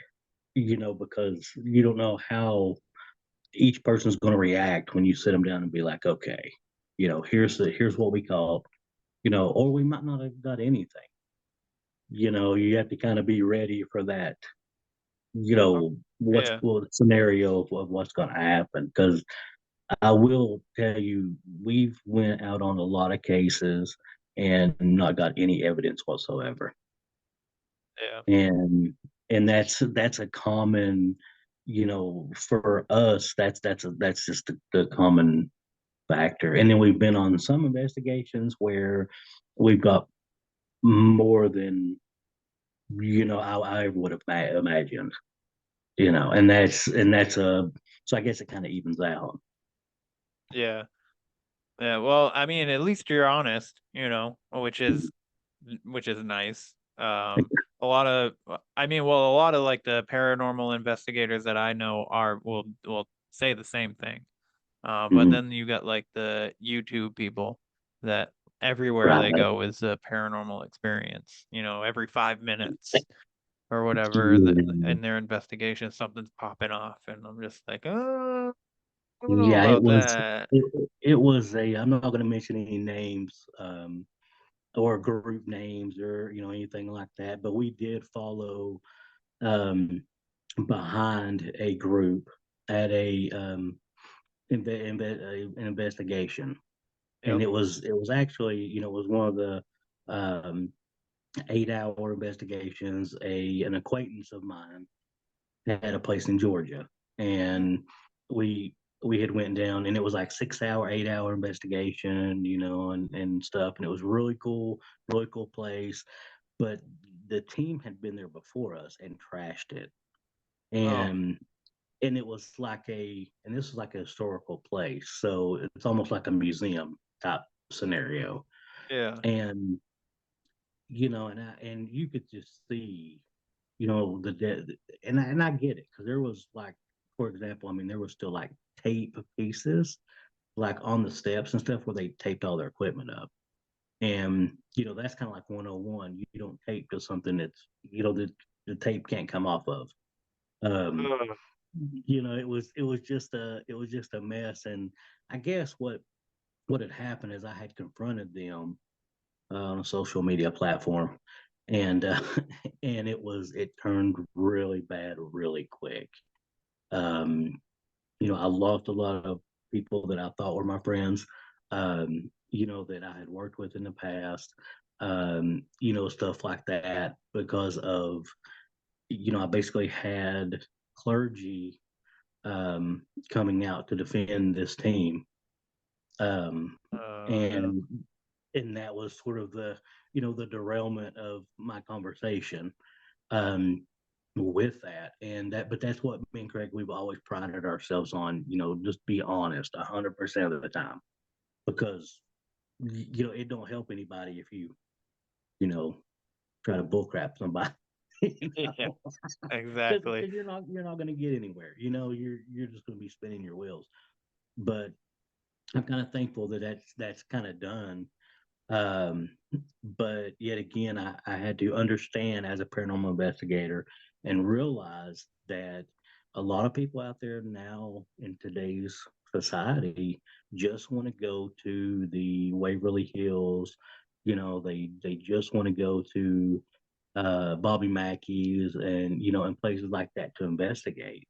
Speaker 6: because you don't know how each person's going to react when you sit them down and be like, okay, here's what we call, or we might not have got anything. You have to kind of be ready for that. What's
Speaker 3: yeah.
Speaker 6: well, the scenario of what's going to happen, because I will tell you, we've went out on a lot of cases and not got any evidence whatsoever.
Speaker 3: Yeah.
Speaker 6: And that's a common, for us, that's just the common factor. And then we've been on some investigations where we've got more than I would have imagined, and that's a so I guess it kind of evens out.
Speaker 3: Yeah. Yeah. Well, I mean, at least you're honest, which is nice. A lot of like the paranormal investigators that I know will say the same thing. But
Speaker 6: Mhm.
Speaker 3: then you got like the YouTube people that everywhere they
Speaker 6: Right.
Speaker 3: go is a paranormal experience. Every 5 minutes or whatever
Speaker 6: Yeah.
Speaker 3: in their investigation, something's popping off, and I'm just like, oh, I don't know
Speaker 6: Yeah,
Speaker 3: about that.
Speaker 6: it was a, I'm not going to mention any names, or group names or, anything like that, but we did follow, um, behind a group at a, an investigation. And
Speaker 3: Yep.
Speaker 6: it was actually, it was one of the, um, 8-hour investigations. An acquaintance of mine had a place in Georgia, and we we had went down, and it was like 6-hour, 8-hour investigation, and stuff, and it was really cool place. But the team had been there before us and trashed it,
Speaker 3: Oh,
Speaker 6: and it was like and this was like a historical place, so it's almost like a museum type scenario,
Speaker 3: yeah.
Speaker 6: and and you could just see, the dead, and I get it, because there was, like, for example, I mean, there was still like tape pieces like on the steps and stuff where they taped all their equipment up. And that's kind of like 101. You don't tape to something that's, the tape can't come off of. um
Speaker 3: Ugh.
Speaker 6: it was just a mess. And I guess what had happened is I had confronted them on a social media platform, and and it turned really bad really quick. um I lost a lot of people that I thought were my friends, that I had worked with in the past, stuff like that, because of, I basically had clergy, um, coming out to defend this team.
Speaker 3: No.
Speaker 6: And that was sort of the derailment of my conversation, um, with that. But that's what me and Craig, we've always prided ourselves on, just be honest 100% of the time, because it don't help anybody if you know try to bullcrap somebody.
Speaker 3: Yeah,
Speaker 6: Because
Speaker 3: exactly.
Speaker 6: you're not going to get anywhere. You're just going to be spinning your wheels. But I'm kind of thankful that that's kind of done. um, but yet again, I had to understand as a paranormal investigator and realize that a lot of people out there now in today's society just want to go to the Waverly Hills. They just want to go to Bobby Mackey's, and places like that to investigate.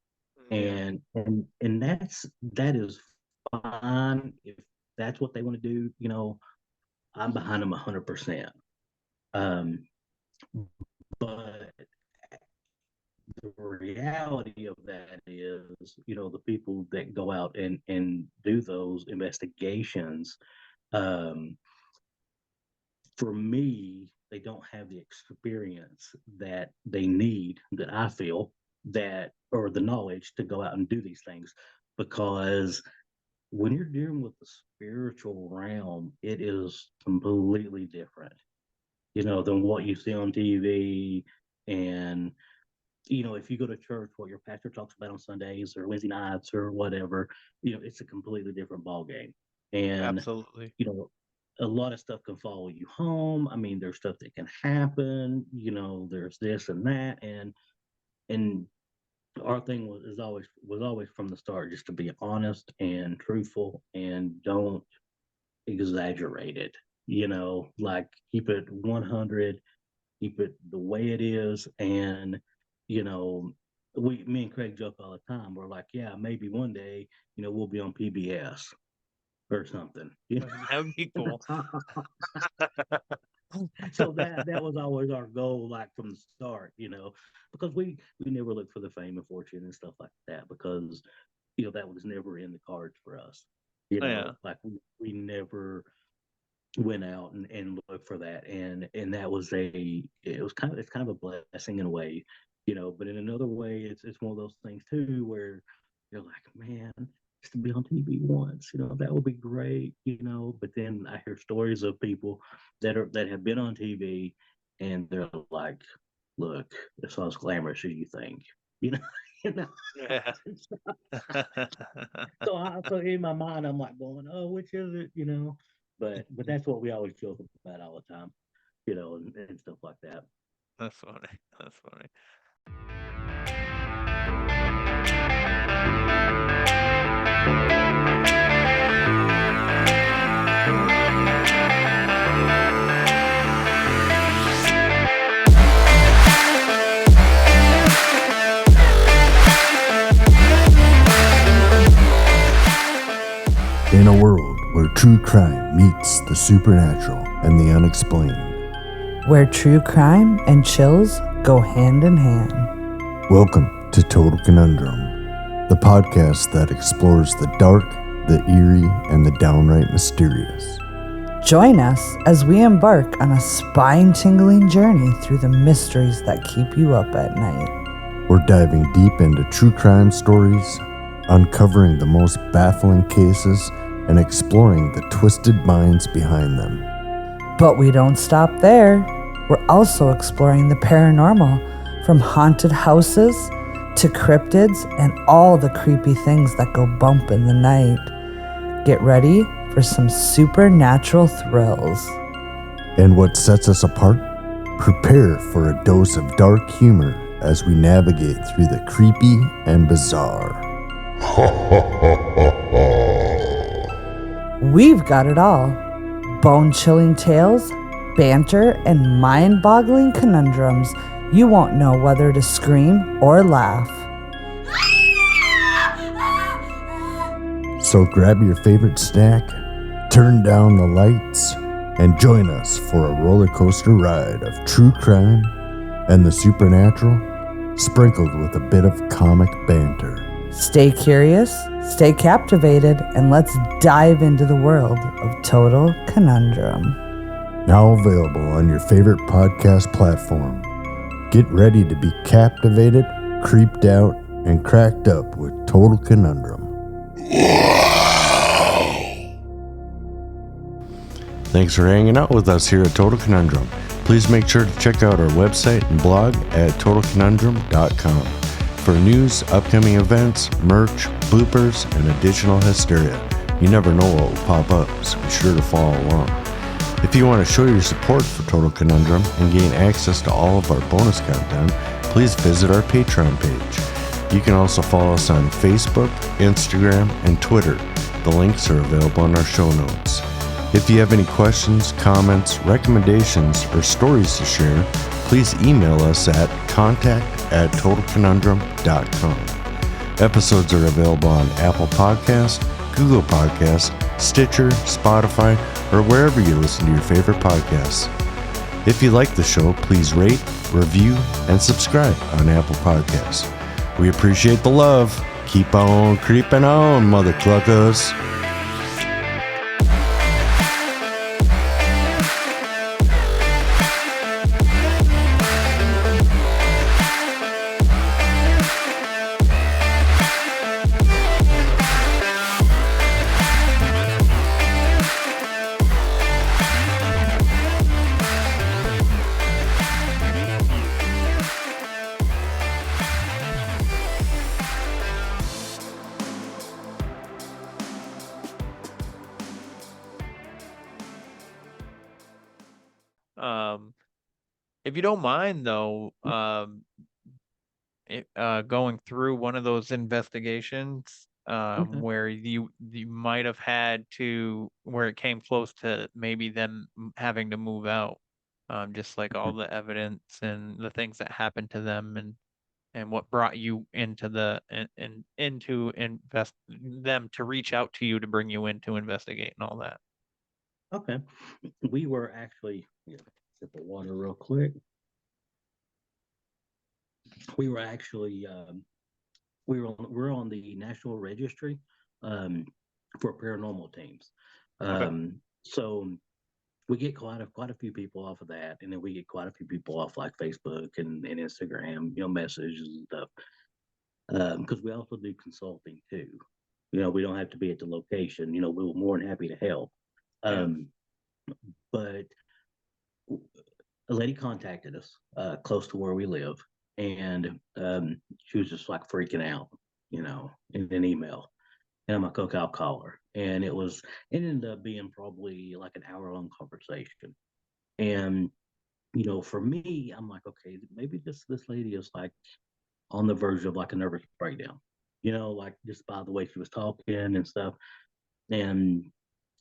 Speaker 3: Yeah.
Speaker 6: And that is fine if that's what they want to do. I'm behind them 100%. Um, but the reality of that is, the people that go out and do those investigations, um, for me, they don't have the experience that they need, that I feel, that, or the knowledge to go out and do these things. Because when you're dealing with the spiritual realm, it is completely different, than what you see on TV. And, if you go to church, what your pastor talks about on Sundays or Wednesday nights or whatever, it's a completely different ball game. And,
Speaker 3: Absolutely.
Speaker 6: a lot of stuff can follow you home. I mean, there's stuff that can happen, there's this and that. And our thing was always from the start, just to be honest and truthful, and don't exaggerate it, like, keep it 100, keep it the way it is. And you know me and Craig joke all the time. We're like, yeah, maybe one day, we'll be on PBS or something.
Speaker 3: That would be cool.
Speaker 6: So that was always our goal, like, from the start, because we never looked for the fame and fortune and stuff like that, because that was never in the cards for us.
Speaker 3: Yeah.
Speaker 6: Like, we never went out and looked for that. And that was it's kind of a blessing in a way, but in another way, it's one of those things too, where you're like, man, just to be on TV once, that would be great, but then I hear stories of people that have been on TV, and they're like, look, it's not as glamorous as you think, you know you know
Speaker 3: Yeah.
Speaker 6: so in my mind, I'm like going, oh, which is it, But that's what we always joke about all the time, and stuff like that.
Speaker 3: That's funny. That's funny.
Speaker 9: In a world where true crime meets the supernatural and the unexplained,
Speaker 10: where true crime and chills go hand in hand.
Speaker 9: Welcome to Total Conundrum, the podcast that explores the dark, the eerie, and the downright mysterious.
Speaker 10: Join us as we embark on a spine-tingling journey through the mysteries that keep you up at night.
Speaker 9: We're diving deep into true crime stories, uncovering the most baffling cases, and exploring the twisted minds behind them.
Speaker 10: But we don't stop there. We're also exploring the paranormal, from haunted houses to cryptids and all the creepy things that go bump in the night. Get ready for some supernatural thrills.
Speaker 9: And what sets us apart? Prepare for a dose of dark humor as we navigate through the creepy and bizarre.
Speaker 10: We've got it all. Bone-chilling tales, banter, and mind-boggling conundrums. You won't know whether to scream or laugh.
Speaker 9: So grab your favorite snack, turn down the lights, and join us for a roller coaster ride of true crime and the supernatural, sprinkled with a bit of comic banter.
Speaker 10: Stay curious, stay captivated, and let's dive into the world of Total Conundrum.
Speaker 9: Now available on your favorite podcast platform. Get ready to be captivated, creeped out, and cracked up with Total Conundrum. Thanks for hanging out with us here at Total Conundrum. Please make sure to check out our website and blog at totalconundrum.com for news, upcoming events, merch, bloopers, and additional hysteria. You never know what will pop up, so be sure to follow along. If you want to show your support for Total Conundrum and gain access to all of our bonus content, please visit our Patreon page. You can also follow us on Facebook, Instagram, and Twitter. The links are available in our show notes. If you have any questions, comments, recommendations, or stories to share, please email us at contact@totalconundrum.com. Episodes are available on Apple Podcasts, Google Podcasts, Stitcher, Spotify, or wherever you listen to your favorite podcasts. If you like the show, please rate, review, and subscribe on Apple Podcasts. We appreciate the love. Keep on creeping on, mother cluckers.
Speaker 3: If you don't mind, though, going through one of those investigations,
Speaker 6: Okay.
Speaker 3: where you might have had to, where it came close to maybe them having to move out, just like all the evidence and the things that happened to them, and what brought you into into them to reach out to you to bring you in to investigate and all that.
Speaker 6: Okay. We were actually, sip of water real quick. We were actually, we're on the National Registry for paranormal teams. So we get quite a few people off of that, and then we get quite a few people off like Facebook and Instagram, messages and stuff. Because we also do consulting too. We don't have to be at the location. We were more than happy to help. But a lady contacted us close to where we live, and she was just like freaking out, in an email. And I'm like, okay, I'll call her. And it ended up being probably like an hour-long conversation. And for me, I'm like, okay, maybe this lady is like on the verge of like a nervous breakdown. Like just by the way she was talking and stuff. And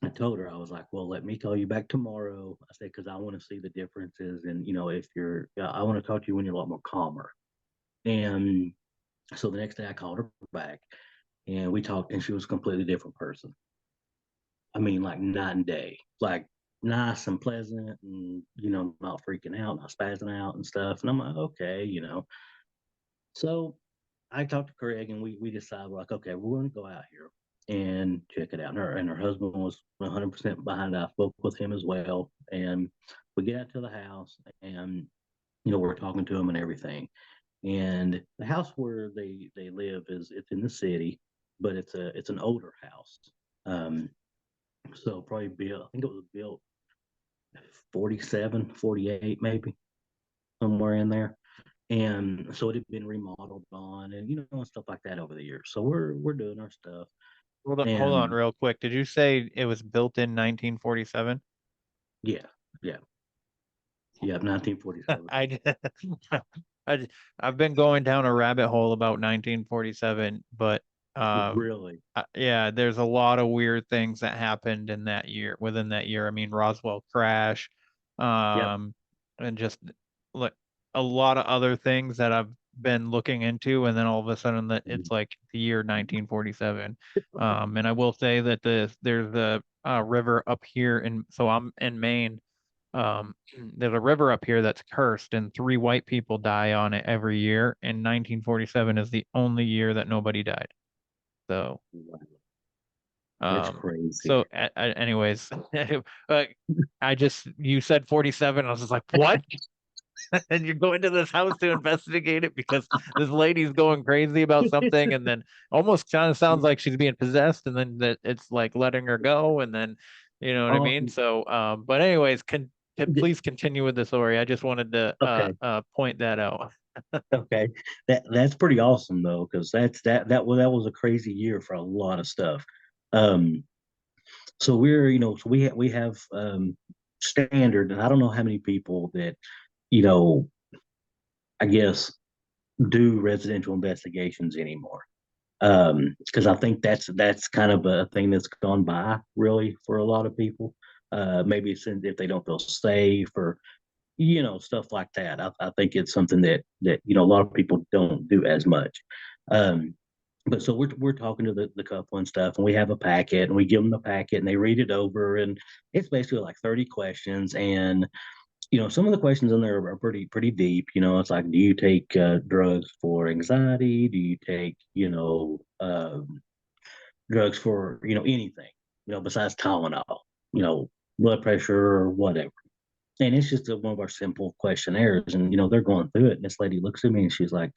Speaker 6: I told her, I was like, well, let me call you back tomorrow. I said, because I want to see the differences. And, if I want to talk to you when you're a lot more calmer. And so the next day I called her back and we talked, and she was a completely different person. I mean, like night and day, like nice and pleasant and, not freaking out, not spazzing out and stuff. And I'm like, okay. So I talked to Craig and we decided, like, okay, we're going to go out here and check it out. And her husband was 100% behind it. I spoke with him as well. And we get out to the house and, we're talking to him and everything. And the house where they live it's in the city, but it's an older house. So probably built, I think it was built 47, 48, maybe somewhere in there. And so it had been remodeled on and and stuff like that over the years. So we're doing our stuff.
Speaker 3: Hold on
Speaker 6: And
Speaker 3: real quick. Did you say it was built in 1947?
Speaker 6: yeah, yeah. Yeah, 1947.
Speaker 3: I, I I've been going down a rabbit hole about 1947, but
Speaker 6: Really?
Speaker 3: yeah, there's a lot of weird things that happened in that year, within that year. I mean, Roswell crash,
Speaker 6: Yep.
Speaker 3: and just like a lot of other things that I've been looking into, and then all of a sudden that it's like the year 1947. And I will say that there's a river up here so I'm in Maine. There's a river up here that's cursed, and 3 white people die on it every year. And 1947 is the only year that nobody died. So,
Speaker 6: It's
Speaker 3: um,
Speaker 6: crazy.
Speaker 3: so anyways, you said 47. I was just like, what? And you go into this house to investigate it because this lady's going crazy about something, and then almost kind of sounds like she's being possessed, and then that it's like letting her go, and then you know what I mean.
Speaker 6: Um,
Speaker 3: So, but anyways, please continue with the story. I just wanted to
Speaker 6: okay.
Speaker 3: point that out.
Speaker 6: Okay. That's pretty awesome though, because that was a crazy year for a lot of stuff. Um, so we have standard, and I don't know how many people that, you know, I guess do residential investigations anymore. Because I think that's kind of a thing that's gone by really for a lot of people. Maybe it's if they don't feel safe or stuff like that. I think it's something that a lot of people don't do as much. Um, but so we're talking to the couple and stuff, and we have a packet, and we give them the packet, and they read it over, and it's basically like 30 questions, and some of the questions in there are pretty deep. It's like, do you take drugs for anxiety? Do you take drugs for anything besides Tylenol? Blood pressure or whatever. And it's just one of our simple questionnaires, and they're going through it. And this lady looks at me and she's like,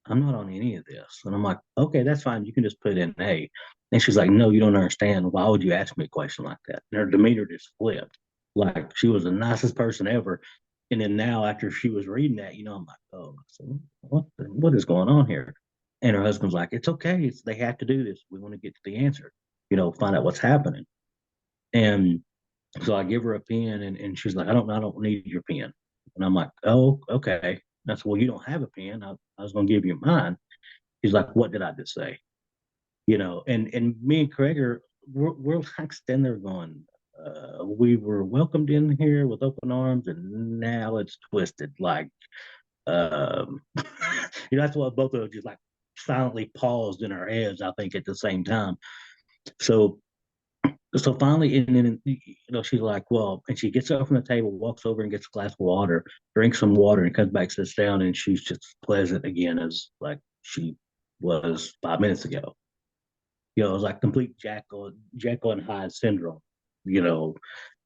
Speaker 6: I'm not on any of this. And I'm like, okay, that's fine. You can just put in A. And she's like, no, you don't understand. Why would you ask me a question like that? And her demeanor just flipped. Like she was the nicest person ever. And then now after she was reading that, I'm like, oh, so what is going on here? And her husband's like, it's okay. They have to do this. We want to get to the answer, find out what's happening. And so I give her a pen, and she's like, I don't need your pen. And I'm like, oh, okay. That's, well, you don't have a pen. I was going to give you mine. He's like, what did I just say? And me and Craig we're like standing there going, we were welcomed in here with open arms, and now it's twisted. Like, that's what both of us just like silently paused in our heads, I think, at the same time. So finally, and then she's like, well, and she gets up from the table, walks over and gets a glass of water, drinks some water, and comes back, sits down, and she's just pleasant again as like she was 5 minutes ago. It was like complete Jekyll and Hyde syndrome,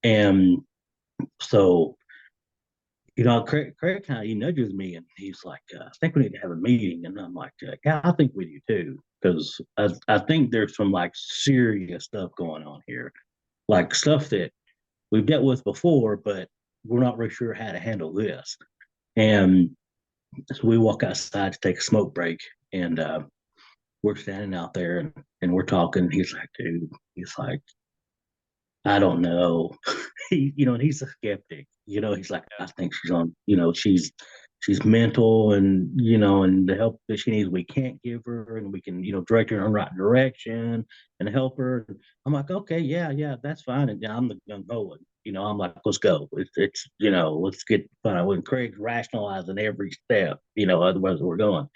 Speaker 6: and so Craig kind of he nudges me and he's like, I think we need to have a meeting, and I'm like, yeah, I think we do too, because I think there's some like serious stuff going on here, like stuff that we've dealt with before, but we're not really sure how to handle this. And so we walk outside to take a smoke break, and we're standing out there and we're talking. He's like, dude, he's like, I don't know. And he's a skeptic. He's like, I think she's on, she's mental and the help that she needs, we can't give her and we can, direct her in the right direction and help her. I'm like, okay, yeah, that's fine. And I'm the gung ho one. I'm like, let's go. Let's get fine. When Craig's rationalizing every step, otherwise we're going.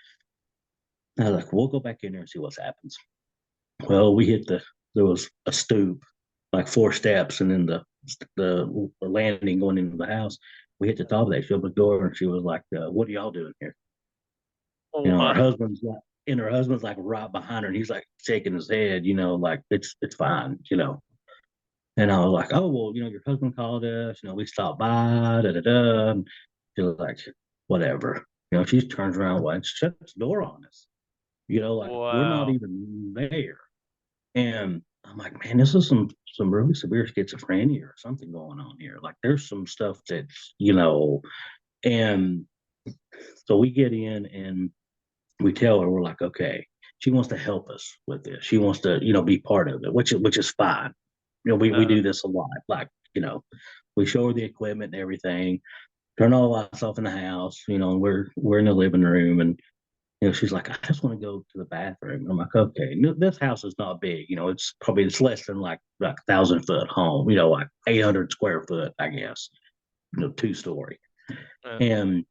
Speaker 6: I was like, we'll go back in there and see what happens. Well, there was a stoop, like 4 steps, and then the landing going into the house. We hit the top of that. She opened the door and she was like, "What are y'all doing here?" Her husband's like right behind her, and he's like shaking his head, like it's fine. And I was like, "Oh well, your husband called us. We stopped by, da da da." And she was like, "Whatever." She turns around and shuts the door on us. Like we're not
Speaker 3: Wow.
Speaker 6: even there. And I'm like, man, this is some really severe schizophrenia or something going on here. Like there's some stuff that's. And so we get in and we tell her, we're like, okay, she wants to help us with this. She wants to, be part of it, which is fine. We do this a lot. Like, we show her the equipment and everything, turn all the lights off in the house, and we're in the living room and she's like, I just want to go to the bathroom. I'm like, okay, no, this house is not big. It's less than like 1,000-foot home, like 800 square foot, I guess, 2-story. And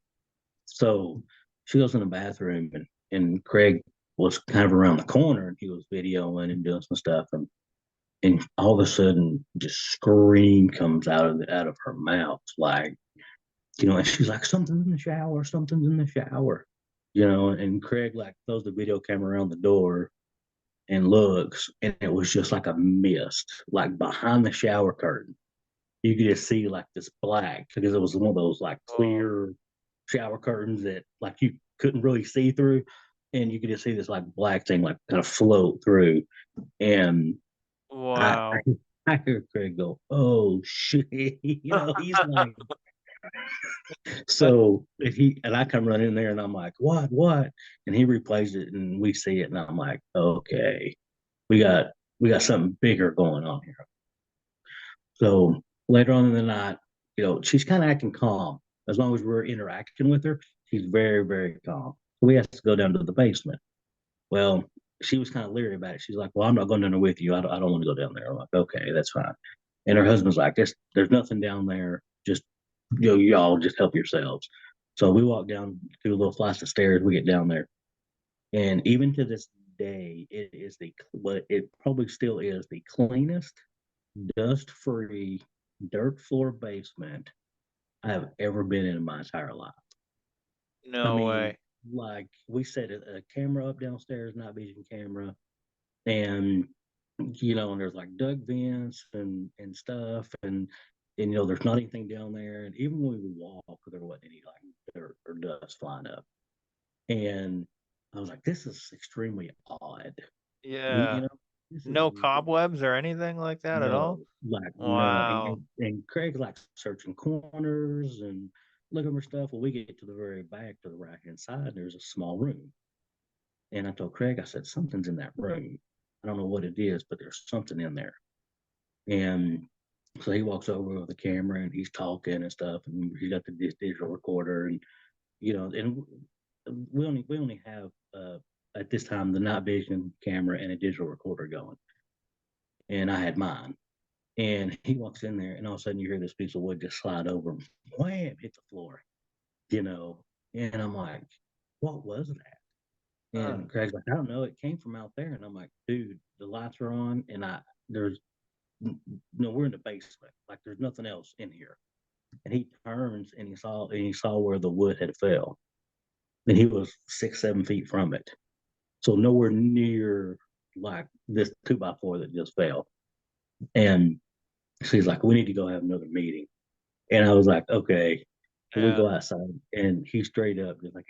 Speaker 6: so she goes in the bathroom and Craig was kind of around the corner and he was videoing and doing some stuff. And all of a sudden just scream comes out of her mouth. Like, and she's like, something's in the shower, something's in the shower. And Craig like throws the video camera around the door and looks, and it was just like a mist, like behind the shower curtain. You could just see like this black because it was one of those like clear shower curtains that like you couldn't really see through, and you could just see this like black thing like kind of float through. And I
Speaker 3: Wow.
Speaker 6: I heard Craig go, "Oh shit!" He's like, so I come running in there and I'm like, what? And he replays it and we see it and I'm like, okay, we got something bigger going on here. So later on in the night, she's kind of acting calm. As long as we're interacting with her, she's very, very calm. So we have to go down to the basement. Well, she was kind of leery about it. She's like, well, I'm not going down there with you. I don't want to go down there. I'm like, okay, that's fine. And her husband's like, there's nothing down there. Just y'all just help yourselves. So we walk down 2 little flights of stairs. We get down there, and even to this day, it probably still is the cleanest, dust-free, dirt floor basement I have ever been in my entire life. I
Speaker 3: No
Speaker 6: mean,
Speaker 3: way.
Speaker 6: like we set a camera up downstairs, night vision camera, and and there's like duct vents and stuff, and there's not anything down there, and even when we walk, there wasn't any like dirt or dust flying up, and I was like, this is extremely odd. We,
Speaker 3: Yeah.
Speaker 6: this is
Speaker 3: No cobwebs or anything like that at all?
Speaker 6: no, like none,
Speaker 3: Wow.
Speaker 6: and Craig's like searching corners and looking for stuff. Well, we get to the very back to the right hand side, there's a small room, and I told Craig, I said, something's in that room. I don't know what it is, but there's something in there. And so he walks over with the camera and he's talking and stuff, and he's got the digital recorder, and and we only have at this time the night vision camera and a digital recorder going, and I had mine. And he walks in there, and all of a sudden you hear this piece of wood just slide over, and wham, hit the floor, And I'm like, what was that? And Craig's like, I don't know. It came from out there. And I'm like, dude, the lights are on, and there's no, we're in the basement. Like there's nothing else in here. And he turns and he saw where the wood had fell. And he was 6, 7 feet from it. So nowhere near like this 2x4 that just fell. And so he's like, we need to go have another meeting. And I was like, okay. So we
Speaker 3: Yeah.
Speaker 6: go outside, and he's straight up, just like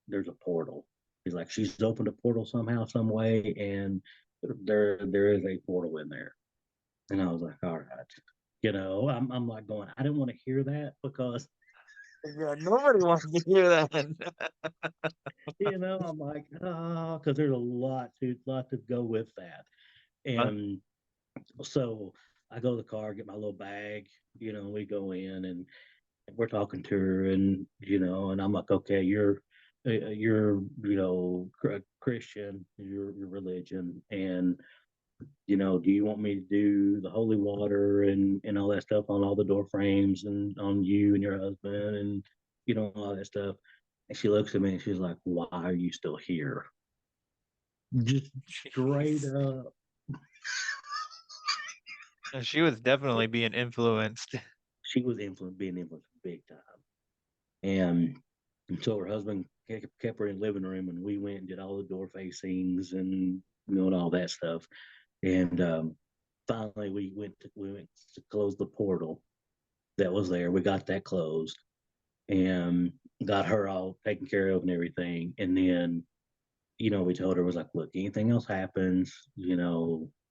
Speaker 6: there's a portal. He's like, she's opened a portal somehow, some way, and there is a portal in there. And I was like, all right. I'm like going, I didn't want to hear that because
Speaker 3: Yeah, nobody wants to hear that.
Speaker 6: You know, I'm like, oh, because there's a lot to go with that. And so I go to the car, get my little bag, we go in and we're talking to her, and and I'm like, okay, you're Christian, your religion, and do you want me to do the holy water and all that stuff on all the door frames and on you and your husband and all that stuff? And she looks at me and she's like, why are you still here? Just straight up.
Speaker 3: She was definitely being influenced.
Speaker 6: She was being influenced big time. And so her husband kept her in the living room, and we went and did all the door facings and and all that stuff. And finally, we went to close the portal that was there. We got that closed and got her all taken care of and everything. And then, we told her, was like, look, anything else happens,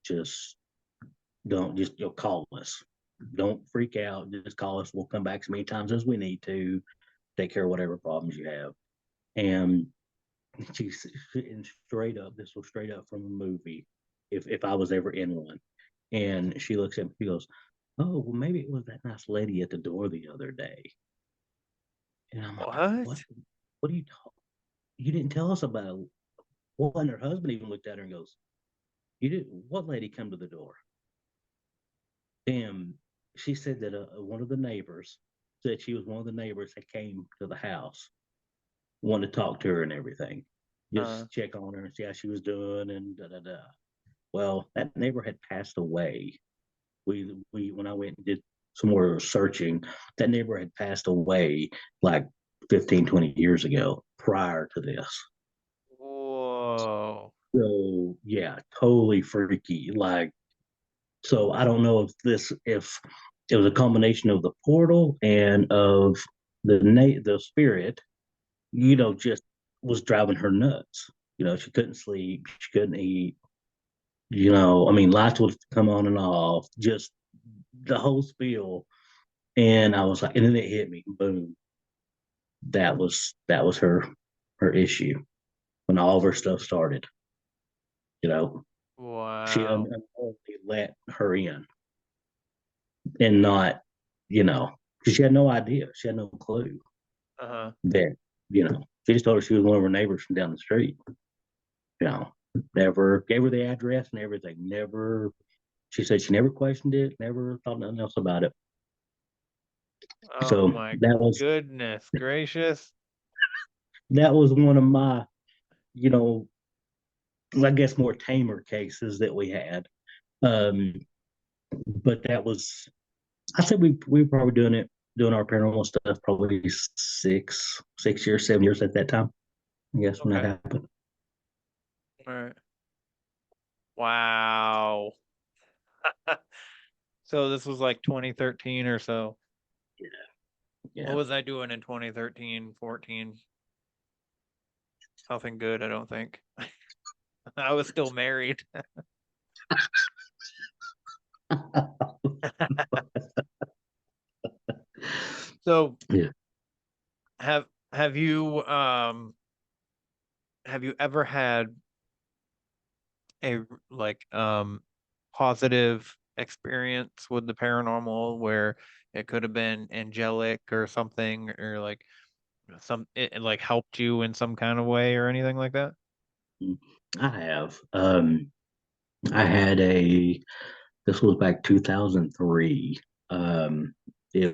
Speaker 6: just don't just call us. Don't freak out. Just call us. We'll come back as many times as we need to take care of whatever problems you have. And she's straight up. This was straight up from a movie. If I was ever in one, and she looks at me, she goes, "Oh, well, maybe it was that nice lady at the door the other day." And I'm like, "What? What are you talking? You didn't tell us about it." Well, and her husband even looked at her and goes, "You did? What lady come to the door?" And she said that one of the neighbors said she was one of the neighbors that came to the house, wanted to talk to her and everything, just check on her and see how she was doing and da da da. Well, that neighbor had passed away. We when I went and did some more searching, that neighbor had passed away like 15, 20 years ago prior to this.
Speaker 3: Whoa.
Speaker 6: So yeah, totally freaky. Like, so I don't know if it was a combination of the portal and of the spirit, just was driving her nuts. She couldn't sleep, she couldn't eat. I mean, lights would come on and off, just the whole spiel. And I was like, and then it hit me, boom. That was her issue when all of her stuff started. She
Speaker 3: Wow.
Speaker 6: unknowingly let her in, and not, because she had no idea, she had no clue that, she just told her she was one of her neighbors from down the street. You know, never gave her the address and everything. Never, she said she never questioned it, never thought nothing else about it.
Speaker 3: Oh
Speaker 6: So
Speaker 3: my
Speaker 6: that was
Speaker 3: goodness gracious.
Speaker 6: one of my, you know, I guess more tamer cases that we had. Um, but that was, I said we were probably doing our paranormal stuff probably 6 years, 7 years at that time. I guess when that
Speaker 3: Okay.
Speaker 6: happened.
Speaker 3: All right. Wow. So this was like 2013 or so.
Speaker 6: Yeah.
Speaker 3: What was I doing in 2013, 14? Nothing good, I don't think. I was still married. So
Speaker 6: Yeah.
Speaker 3: have you ever had a like positive experience with the paranormal where it could have been angelic or something, or like it like helped you in some kind of way or anything like that?
Speaker 6: I have. I had this was back 2003. Um, it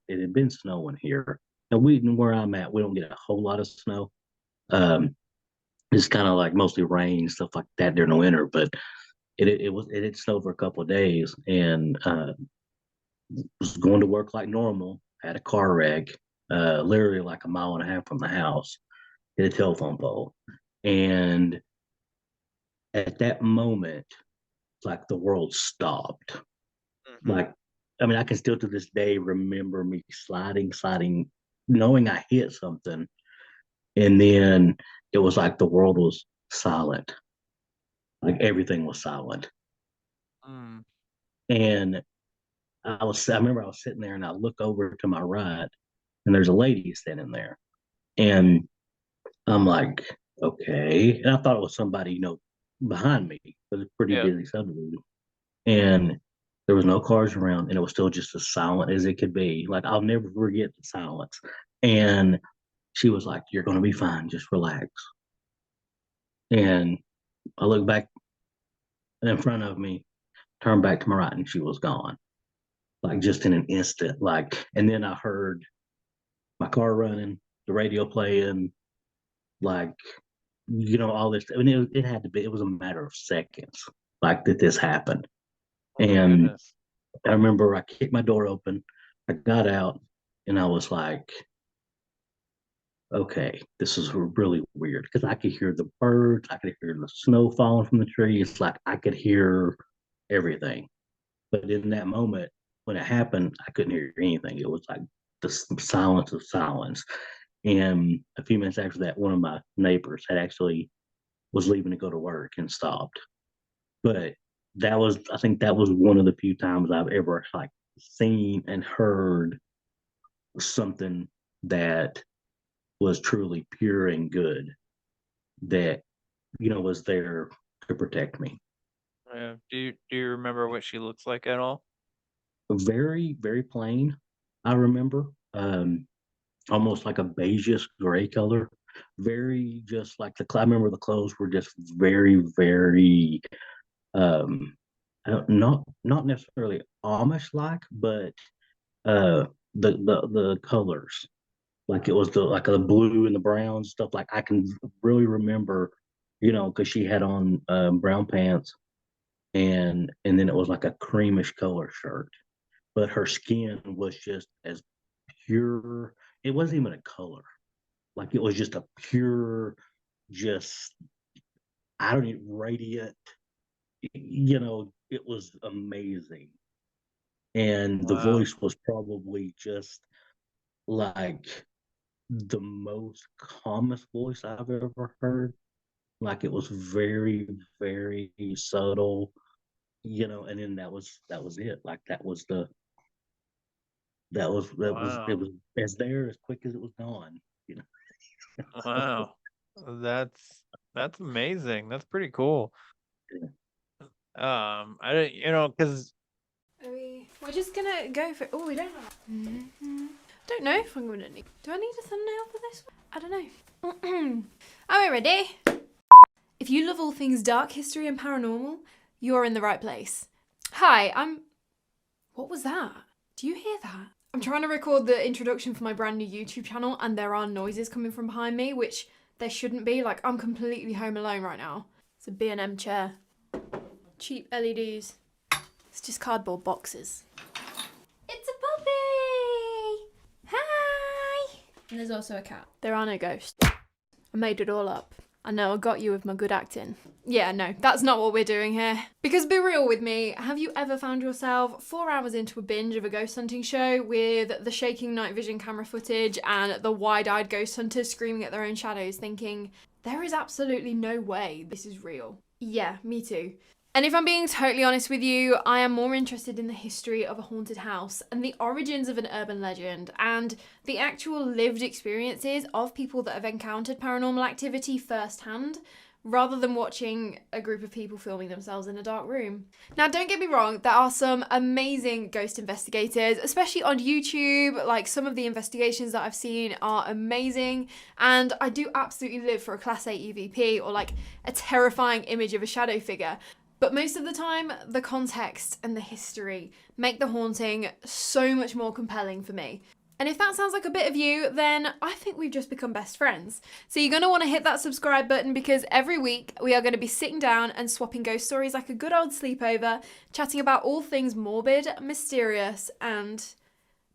Speaker 6: had been snowing here. And where I'm at, we don't get a whole lot of snow. Um, it's kind of like mostly rain, stuff like that during the winter, but it had snowed for a couple of days, and was going to work like normal. Had a car wreck, literally like a mile and a half from the house. Hit a telephone pole, and at that moment, like the world stopped. Like, I mean, I can still to this day remember me sliding, knowing I hit something, and then it was like the world was silent. Like everything was silent. And I remember I was sitting there and I look over to my right and there's a lady standing there. And I'm like, okay. And I thought it was somebody, behind me. It was a pretty busy subdivision. And there was no cars around, and it was still just as silent as it could be. Like, I'll never forget the silence. And she was like, "You're going to be fine. Just relax." And I looked back in front of me, turned back to my right, and she was gone. Like, just in an instant. Like, and then I heard my car running, the radio playing, like, all this. I mean, it had to be, it was a matter of seconds, like, that this happened. And I remember I kicked my door open, I got out, and I was like, okay, this is really weird, because I could hear the birds, I could hear the snow falling from the trees, like, I could hear everything. But in that moment, when it happened, I couldn't hear anything. It was like the silence of silence. And a few minutes after that, one of my neighbors had actually was leaving to go to work and stopped. But I think that was one of the few times I've ever like seen and heard something that was truly pure and good, that was there to protect me.
Speaker 3: Do you remember what she looks like at all?
Speaker 6: Very, very plain. I remember, almost like a beigeish gray color. Very just like I remember the clothes were just very, very, not necessarily Amish like, but the colors, like it was the blue and the brown stuff. Like I can really remember, because she had on brown pants, and then it was like a creamish color shirt, but her skin was just as pure. It wasn't even a color. Like it was just a pure, just, I don't even, radiant, it was amazing. And the voice was probably just like the most calmest voice I've ever heard. Like it was very, very subtle, and then that was it. Like that was it was as there as quick as it was gone,
Speaker 3: Wow. That's amazing. That's pretty cool. I don't, because
Speaker 11: We're just gonna go for. Oh, we don't. Don't know if I'm gonna need. Do I need a thumbnail for this one? I don't know. Are we ready? If you love all things dark history and paranormal, you're in the right place. Hi, What was that? Do you hear that? I'm trying to record the introduction for my brand new YouTube channel, and there are noises coming from behind me, which there shouldn't be. Like, I'm completely home alone right now. It's a B&M chair. Cheap LEDs. It's just cardboard boxes. It's a puppy! Hi! And there's also a cat. There are no ghosts. I made it all up. I know, I got you with my good acting. Yeah, no, that's not what we're doing here. Because be real with me, have you ever found yourself 4 hours into a binge of a ghost hunting show with the shaking night vision camera footage and the wide-eyed ghost hunters screaming at their own shadows, thinking, there is absolutely no way this is real? Yeah, me too. And if I'm being totally honest with you, I am more interested in the history of a haunted house and the origins of an urban legend and the actual lived experiences of people that have encountered paranormal activity firsthand, rather than watching a group of people filming themselves in a dark room. Now, don't get me wrong, there are some amazing ghost investigators, especially on YouTube. Like, some of the investigations that I've seen are amazing, and I do absolutely live for a Class A EVP or like a terrifying image of a shadow figure. But most of the time, the context and the history make the haunting so much more compelling for me. And if that sounds like a bit of you, then I think we've just become best friends. So you're going to want to hit that subscribe button, because every week we are going to be sitting down and swapping ghost stories like a good old sleepover, chatting about all things morbid, mysterious, and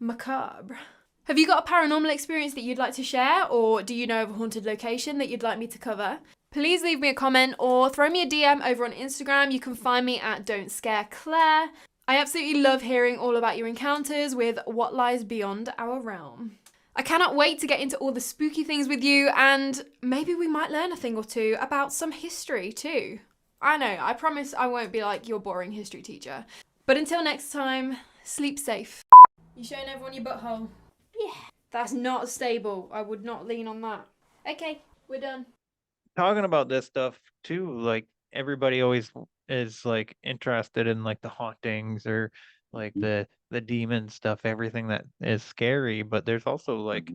Speaker 11: macabre. Have you got a paranormal experience that you'd like to share, or do you know of a haunted location that you'd like me to cover? Please leave me a comment or throw me a DM over on Instagram. You can find me at Don't Scare Claire. I absolutely love hearing all about your encounters with what lies beyond our realm. I cannot wait to get into all the spooky things with you, and maybe we might learn a thing or two about some history too. I know, I promise I won't be like your boring history teacher. But until next time, sleep safe. You showing everyone your butthole? Yeah. That's not stable. I would not lean on that. Okay, we're done.
Speaker 3: Talking about this stuff too, like everybody always is like interested in like the hauntings or like the demon stuff, everything that is scary, but there's also like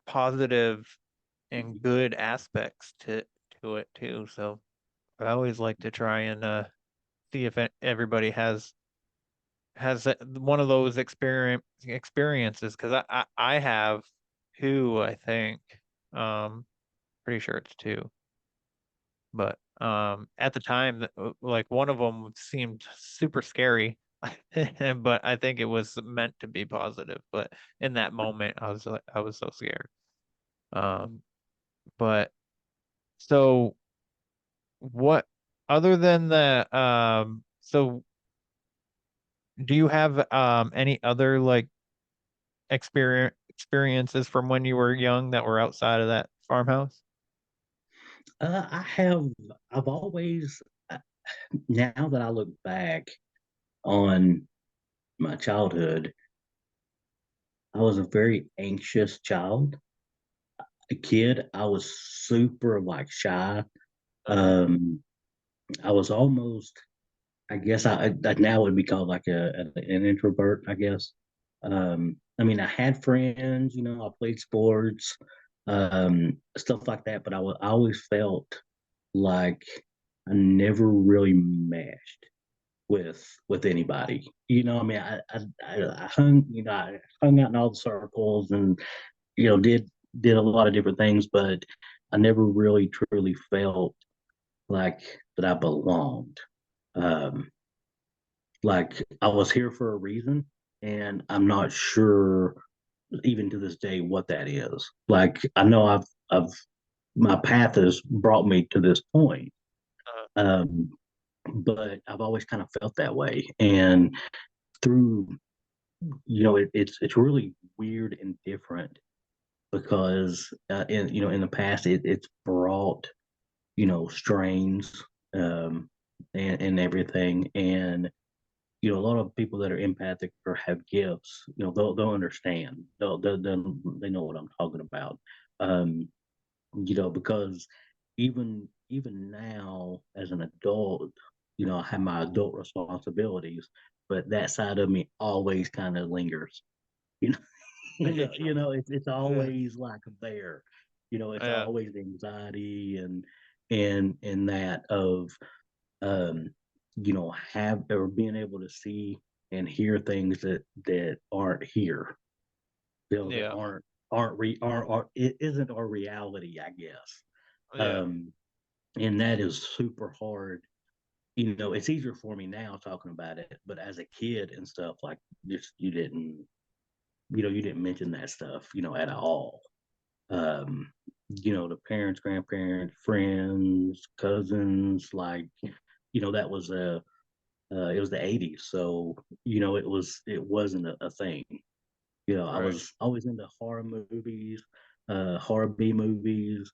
Speaker 3: positive and good aspects to it too. So I always like to try and see if everybody has one of those experiences because I have two, I think. Pretty sure it's two. But at the time, like one of them seemed super scary, but I think it was meant to be positive. But in that moment, I was so scared. Um, but so what other than the so do you have any other like experiences from when you were young that were outside of that farmhouse?
Speaker 6: I have. I've always. Now that I look back on my childhood, I was a very anxious child. A kid, I was super like shy.
Speaker 3: Uh-huh.
Speaker 6: Um, I was almost, I guess I now would be called like an introvert, I guess. I mean, I had friends, I played sports, stuff like that, but I always felt like I never really meshed with anybody. I mean, I hung, I hung out in all the circles and did a lot of different things, but I never really truly felt like that I belonged. Um, like I was here for a reason, and I'm not sure even to this day what that is. Like I know I've my path has brought me to this point,
Speaker 3: Uh,
Speaker 6: um, but I've always kind of felt that way, and through it's really weird and different because in the past it's brought strains um, and everything, and a lot of people that are empathic or have gifts, they'll understand. They know what I'm talking about. Um, because even now as an adult, I have my adult responsibilities, but that side of me always kind of lingers. You know, it's
Speaker 3: yeah.
Speaker 6: always like there. It's
Speaker 3: Yeah.
Speaker 6: always the anxiety and that of um, have or being able to see and hear things that aren't here, that
Speaker 3: Yeah.
Speaker 6: aren't it isn't our reality, I guess.
Speaker 3: Yeah.
Speaker 6: Um, and that is super hard. It's easier for me now talking about it, but as a kid and stuff, like just you didn't mention that stuff, at all. The parents, grandparents, friends, cousins, like, that was it was the 80s, so it wasn't a thing. I
Speaker 3: Right.
Speaker 6: was always into horror movies, horror B movies.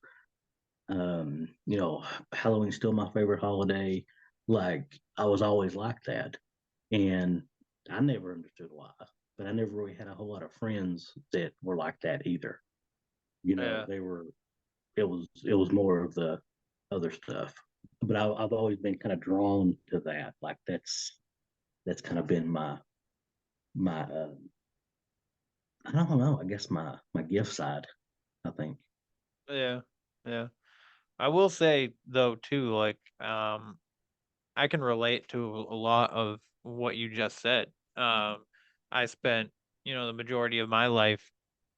Speaker 6: Halloween's still my favorite holiday. Like I was always like that, and I never understood why. But I never really had a whole lot of friends that were like that either.
Speaker 3: Yeah.
Speaker 6: They were. It was more of the other stuff. But I've always been kind of drawn to that. Like that's kind of been my I don't know. I guess my gift side. I think.
Speaker 3: Yeah. Yeah. I will say though too, like I can relate to a lot of what you just said. I spent, the majority of my life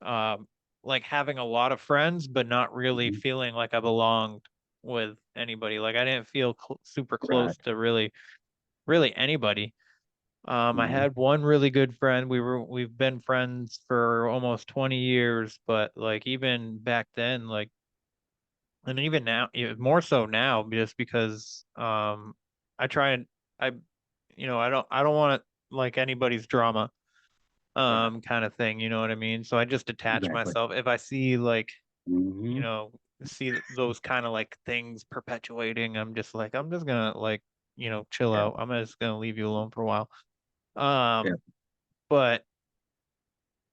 Speaker 3: um like having a lot of friends but not really
Speaker 6: Mhm.
Speaker 3: feeling like I belonged with anybody. Like I didn't feel super close
Speaker 6: Right.
Speaker 3: to really anybody. I
Speaker 6: Mhm.
Speaker 3: had one really good friend. We've been friends for almost 20 years, but like even back then, like and even now, more so now, just because I try and I I don't want to like anybody's drama
Speaker 6: Right.
Speaker 3: kind of thing, you know what I mean? So I just detach
Speaker 6: Exactly.
Speaker 3: myself if I see like, you
Speaker 6: Hmm.
Speaker 3: know, those kind of like things perpetuating, I'm just gonna like, chill
Speaker 6: Yeah.
Speaker 3: out. I'm just gonna leave you alone for a while.
Speaker 6: Yeah.
Speaker 3: But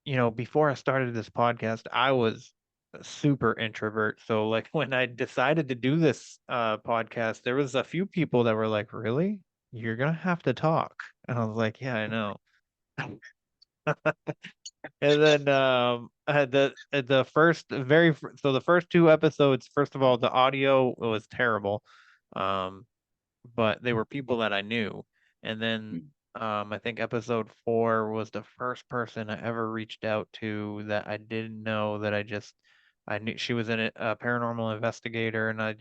Speaker 3: before I started this podcast, I was a super introvert. So like when I decided to do this podcast, there was a few people that were like, "Really? You're gonna have to talk." And I was like, "Yeah, I know." And then the so the first two episodes, first of all, the audio was terrible. Um, but they were people that I knew. And then I think episode 4 was the first person I ever reached out to that I didn't know, that I knew she was a paranormal investigator, and I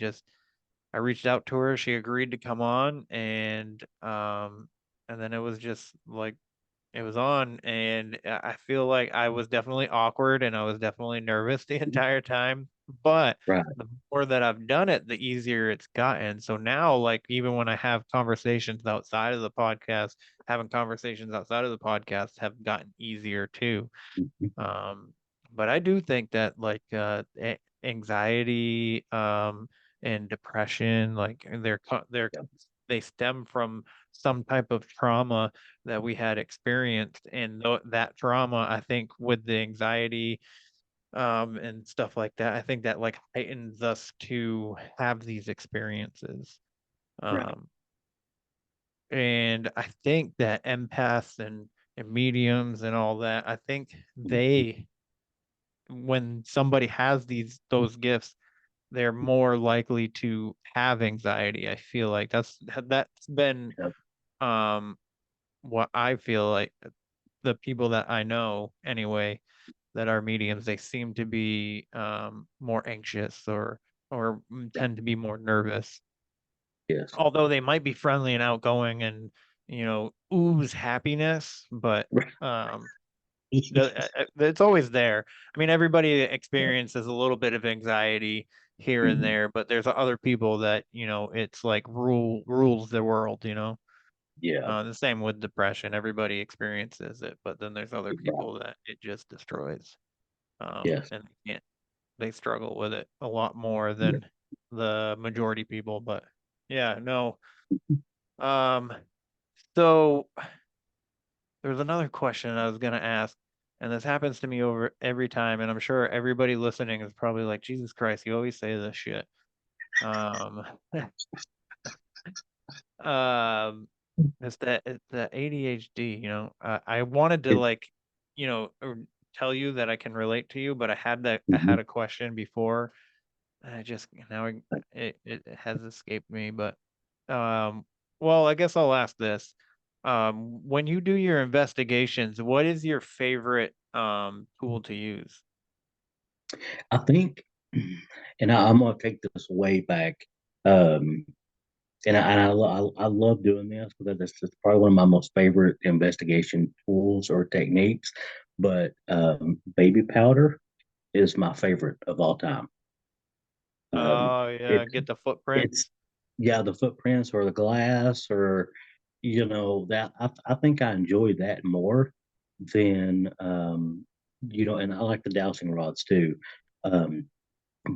Speaker 3: reached out to her. She agreed to come on, and then it was just like it was on, and I feel like I was definitely awkward and I was definitely nervous the entire time. But
Speaker 6: Right.
Speaker 3: the more that I've done it, the easier it's gotten. So now, like, even when I have conversations outside of the podcast, having conversations outside of the podcast have gotten easier too.
Speaker 6: Mhm.
Speaker 3: But I do think that like anxiety and depression, like
Speaker 6: Yeah.
Speaker 3: they stem from some type of trauma that we had experienced, and that trauma, I think, with the anxiety and stuff like that, I think that like heightens us to have these experiences.
Speaker 6: Right.
Speaker 3: Um, and I think that empaths and mediums and all that, I think
Speaker 6: Mhm.
Speaker 3: they when somebody has those gifts, they're more likely to have anxiety. I feel like that's been
Speaker 6: Yep.
Speaker 3: um what I feel like the people that I know anyway that are mediums, they seem to be more anxious or
Speaker 6: Yeah.
Speaker 3: tend to be more nervous.
Speaker 6: Yes.
Speaker 3: Although they might be friendly and outgoing and ooze happiness, but
Speaker 6: Right.
Speaker 3: um it's always there. I mean, everybody experiences a little bit of anxiety here and
Speaker 6: Mhm.
Speaker 3: there, but there's other people that, it's like rules the world.
Speaker 6: Yeah.
Speaker 3: The same with depression. Everybody experiences it, but then there's other
Speaker 6: Right.
Speaker 3: people that it just destroys.
Speaker 6: Yes.
Speaker 3: And they struggle with it a lot more
Speaker 6: Yeah.
Speaker 3: than the majority people. But yeah, no. Um, so there's another question I was gonna ask, and this happens to me over every time, and I'm sure everybody listening is probably like, Jesus Christ, you always say this shit. Um, it's the ADHD. I wanted to
Speaker 6: It,
Speaker 3: like, tell you that I can relate to you, but I
Speaker 6: mhm.
Speaker 3: had a question before. I just now it has escaped me, but um, well, I guess I'll ask this. When you do your investigations, what is your favorite tool to use?
Speaker 6: I think, and I'm gonna take this way back. Um, and I love doing this because it's probably one of my most favorite investigation tools or techniques. But baby powder is my favorite of all time.
Speaker 3: Oh yeah,
Speaker 6: It's
Speaker 3: get the
Speaker 6: it's
Speaker 3: footprints.
Speaker 6: yeah, the footprints or the glass or that I think I enjoy that more than and I like the dowsing rods too. Um,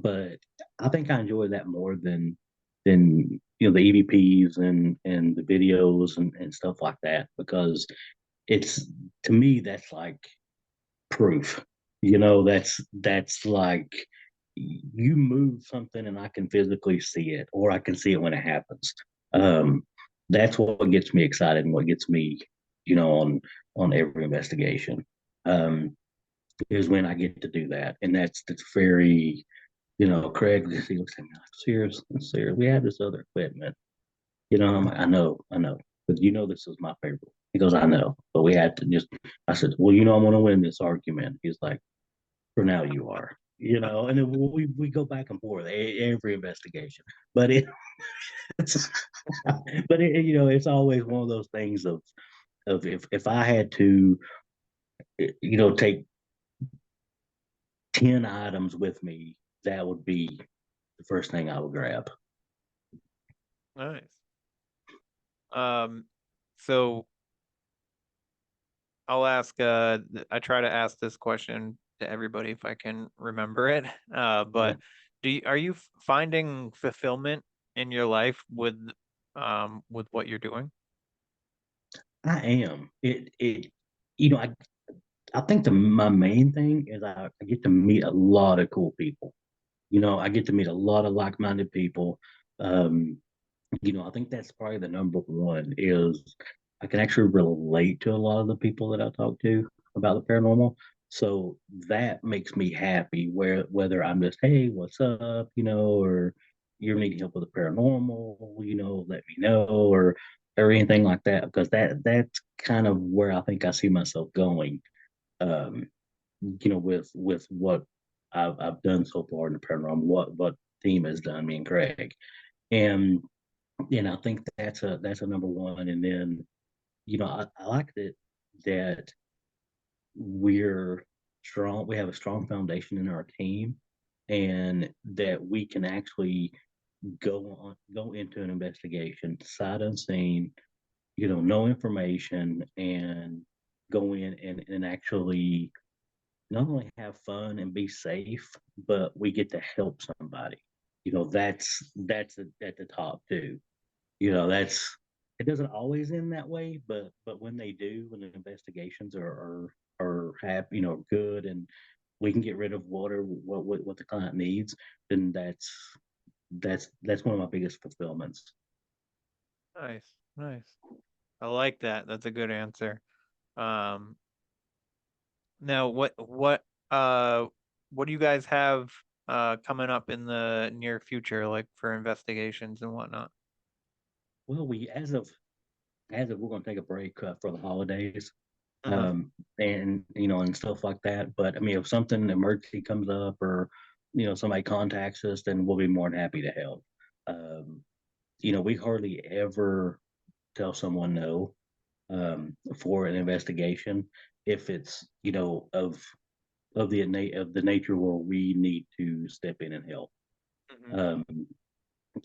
Speaker 6: but I think I enjoy that more than the EVPs and the videos and stuff like that because it's to me that's like proof. That's like you move something and I can physically see it or I can see it when it happens. Um, that's what gets me excited and what gets me, on every investigation. Um, is when I get to do that. And that's very Craig, he looks at me like, serious. We have this other equipment. I'm like, I know. But this is my favorite. He goes, I know. But we had to I said, well, I'm going to win this argument. He's like, for now you are. And then we go back and forth every investigation. But it's, it's always one of those things of if I had to, take 10 items with me, that would be the first thing I would grab.
Speaker 3: Nice. So I'll ask. I try to ask this question to everybody if I can remember it.
Speaker 6: Yeah.
Speaker 3: But are you finding fulfillment in your life with what you're doing?
Speaker 6: I am. I I think my main thing is I get to meet a lot of cool people. I get to meet a lot of like-minded people. Um, I think that's probably the number one is I can actually relate to a lot of the people that I talk to about the paranormal. So that makes me happy whether I'm just, hey, what's up, or you're needing help with the paranormal, let me know or anything like that, because that's kind of where I think I see myself going. Um, with what I've done so far in the paranormal, what team has done, me and Craig. And I think that's a number one. And then, I like that we're strong. We have a strong foundation in our team, and that we can actually go into an investigation, sight unseen, no information, and go in and actually not only have fun and be safe, but we get to help somebody. That's at the top too. That's it doesn't always end that way, but when they do, when the investigations are good, and we can get rid of what the client needs, then that's one of my biggest fulfillments.
Speaker 3: Nice, nice. I like that. That's a good answer. Um, Now, what do you guys have coming up in the near future, like for investigations and whatnot?
Speaker 6: Well, we as of we're going to take a break for the holidays,
Speaker 3: Uh-huh.
Speaker 6: and and stuff like that. But I mean, if something emergency comes up, or somebody contacts us, then we'll be more than happy to help. Um, we hardly ever tell someone no for an investigation if it's of the nature where we need to step in and help.
Speaker 3: Mhm.
Speaker 6: Um,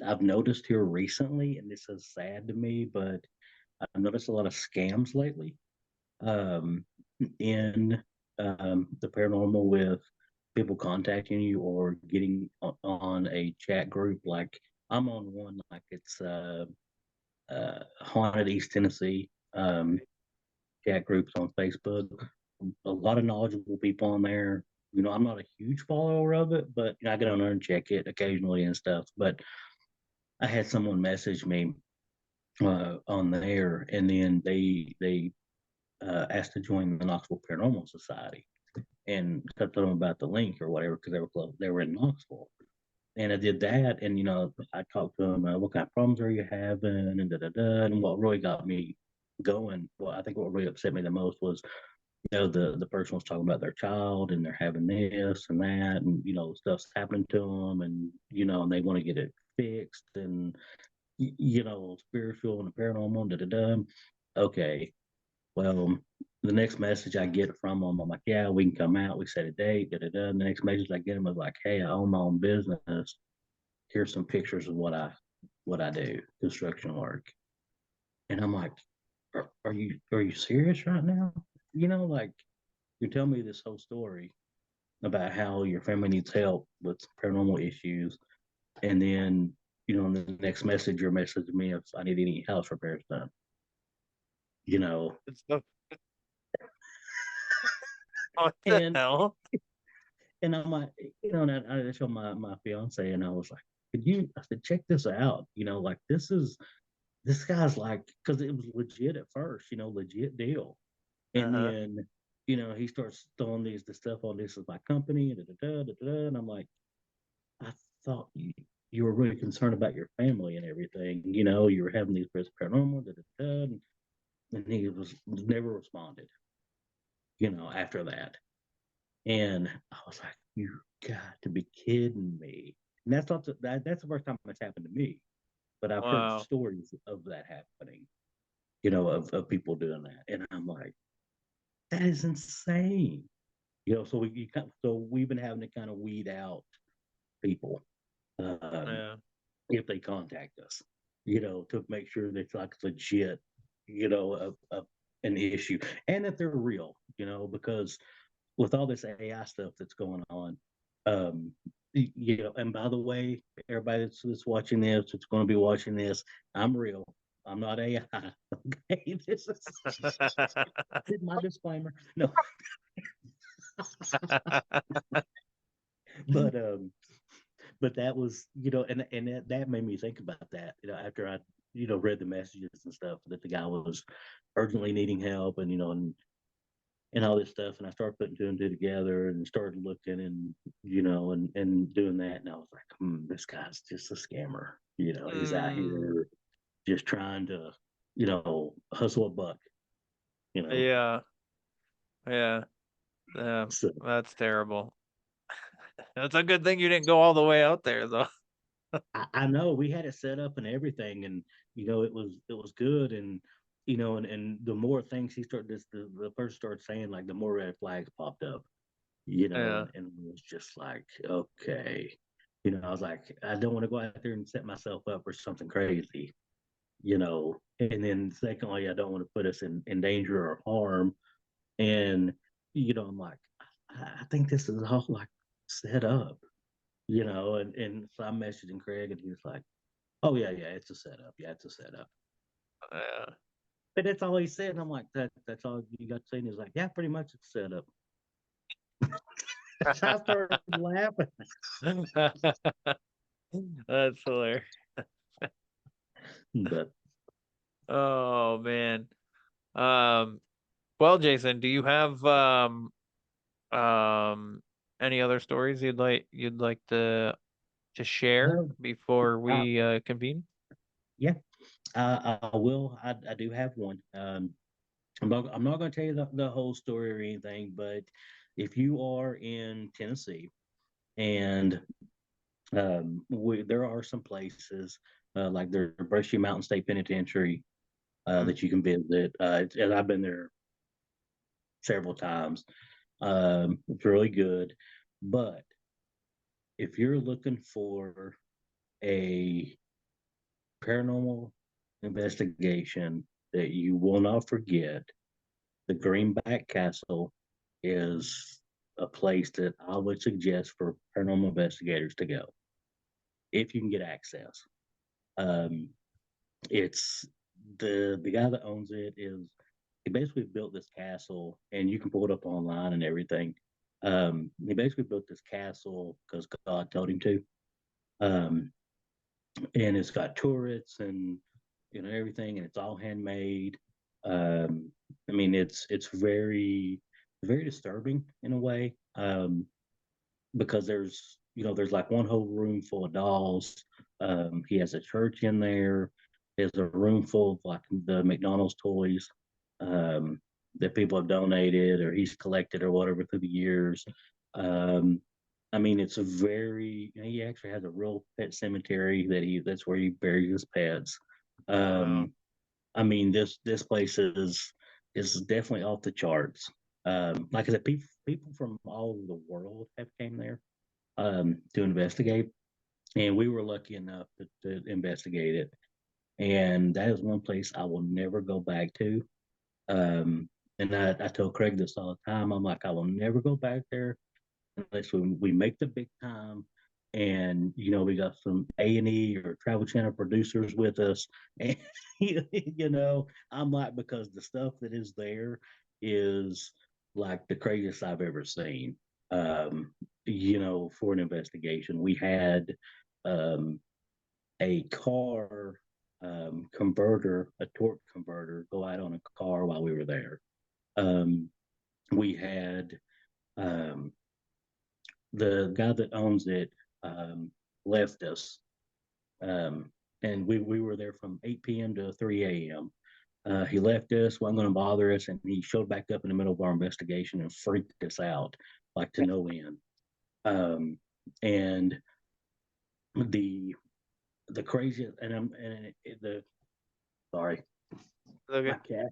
Speaker 6: I've noticed here recently, and this is sad to me, but I've noticed a lot of scams lately um, in the paranormal, with people contacting you or getting on a chat group. Like I'm on one, like it's Haunted East Tennessee chat groups on Facebook. A lot of knowledgeable people on there. I'm not a huge follower of it, but I get on there and check it occasionally and stuff. But I had someone message me on there, and then they asked to join the Knoxville Paranormal Society, and I told them about the link or whatever, because they were close, they were in Knoxville, and I did that, and I talked to them, what kind of problems are you having, and da da da, and what really got me going, well, I think what really upset me the most was, the person was talking about their child, and they're having this and that, and stuff's happening to them, and and they want to get it fixed, and spiritual and paranormal, da da da. Okay, well, the next message I get from them, I'm like, yeah, we can come out. We set a date, da da da. And the next message I get them is like, hey, I own my own business. Here's some pictures of what I do, construction work. And I'm like, are you serious right now? Like, you tell me this whole story about how your family needs help with paranormal issues, and then in the next message you're messaging me if I need any house repairs done. You know,
Speaker 3: Good stuff. What the
Speaker 6: and
Speaker 3: hell?
Speaker 6: and I'm like, and I showed my fiance, and I was like, I said, check this out. Like this guy's like, because it was legit at first, legit deal. And
Speaker 3: Uh-huh.
Speaker 6: then, he starts throwing the stuff on, this is my company, and da, da, da, da, da, and I'm like, I thought you were really concerned about your family and everything. You were having these paranormal, da, da, da, and he was never responded, after that. And I was like, you got to be kidding me. And that's not that's the first time it's happened to me. But I've heard
Speaker 3: Wow.
Speaker 6: stories of that happening, of people doing that. And I'm like, that is insane. So we've been having to kind of weed out people um,
Speaker 3: Yeah.
Speaker 6: if they contact us, to make sure that it's like legit, an issue, and that they're real, because with all this AI stuff that's going on, um, and by the way, everybody that's watching this, that's going to be watching this, I'm real. I'm not AI. Okay, this is my disclaimer. No, But that was, and that made me think about that, after I, read the messages and stuff that the guy was urgently needing help, and and all this stuff, and I started putting two and two together and started looking, and and doing that, and I was like, this guy's just a scammer. He's out here just trying to, hustle a buck.
Speaker 3: Yeah. Yeah.
Speaker 6: So
Speaker 3: That's terrible. That's a good thing you didn't go all the way out there, though.
Speaker 6: I know we had it set up and everything, and it was good, and and the more things he started, the person started saying, like, the more red flags popped up,
Speaker 3: Yeah.
Speaker 6: and it was just like, okay, I was like, I don't want to go out there and set myself up for something crazy, and then secondly, I don't want to put us in danger or harm, and I'm like, I think this is all like set up, and so I'm messaging Craig, and he was like, "Oh yeah, yeah, it's a setup. Yeah, it's a setup."
Speaker 3: Yeah.
Speaker 6: But that's all he said, and I'm like, That's all you got to say?" And he's like, "Yeah, pretty much it's a setup." So I started laughing.
Speaker 3: That's hilarious.
Speaker 6: But
Speaker 3: Oh man. Well, Jason, do you have um any other stories you'd like to share
Speaker 6: no,
Speaker 3: before
Speaker 6: uh,
Speaker 3: we convene?
Speaker 6: yeah, I will. I do have one. I'm not going to tell you the whole story or anything, but if you are in Tennessee, and there are some places, like there's Brushy Mountain State Penitentiary, that you can visit. And I've been there several times. It's really good. But if you're looking for a paranormal investigation that you will not forget, the Greenback Castle is a place that I would suggest for paranormal investigators to go if you can get access. Um, it's the guy that owns it is he basically built this castle, and you can pull it up online and everything. He basically built this castle because God told him to. Um, and it's got turrets and everything, and it's all handmade. I mean, it's very disturbing in a way, because there's like one whole room full of dolls. He has a church in there. There's a room full of like the McDonald's toys, um, that people have donated or he's collected or whatever through the years. Um, I mean, it's a very. He actually has a real pet cemetery that's where he buries his pets.
Speaker 3: Wow.
Speaker 6: Um, I mean, this place is definitely off the charts. Like I said, people from all over the world have came there, to investigate, and we were lucky enough to investigate it. And that is one place I will never go back to. Um, and I tell Craig this all the time. I'm like, I will never go back there unless we make the big time, and we got some A&E or Travel Channel producers with us, and I'm like, because the stuff that is there is like the craziest I've ever seen. For an investigation, we had a car, converter, a torque converter, go out on a car while we were there. um, we had, um, the guy that owns it, um, left us, um, and we were there from 8 p.m. to 3 a.m. He left us, wasn't going to bother us, and he showed back up in the middle of our investigation and freaked us out, like to no end. And the the craziest, and I'm and it, the sorry,
Speaker 3: Okay.
Speaker 6: my cat.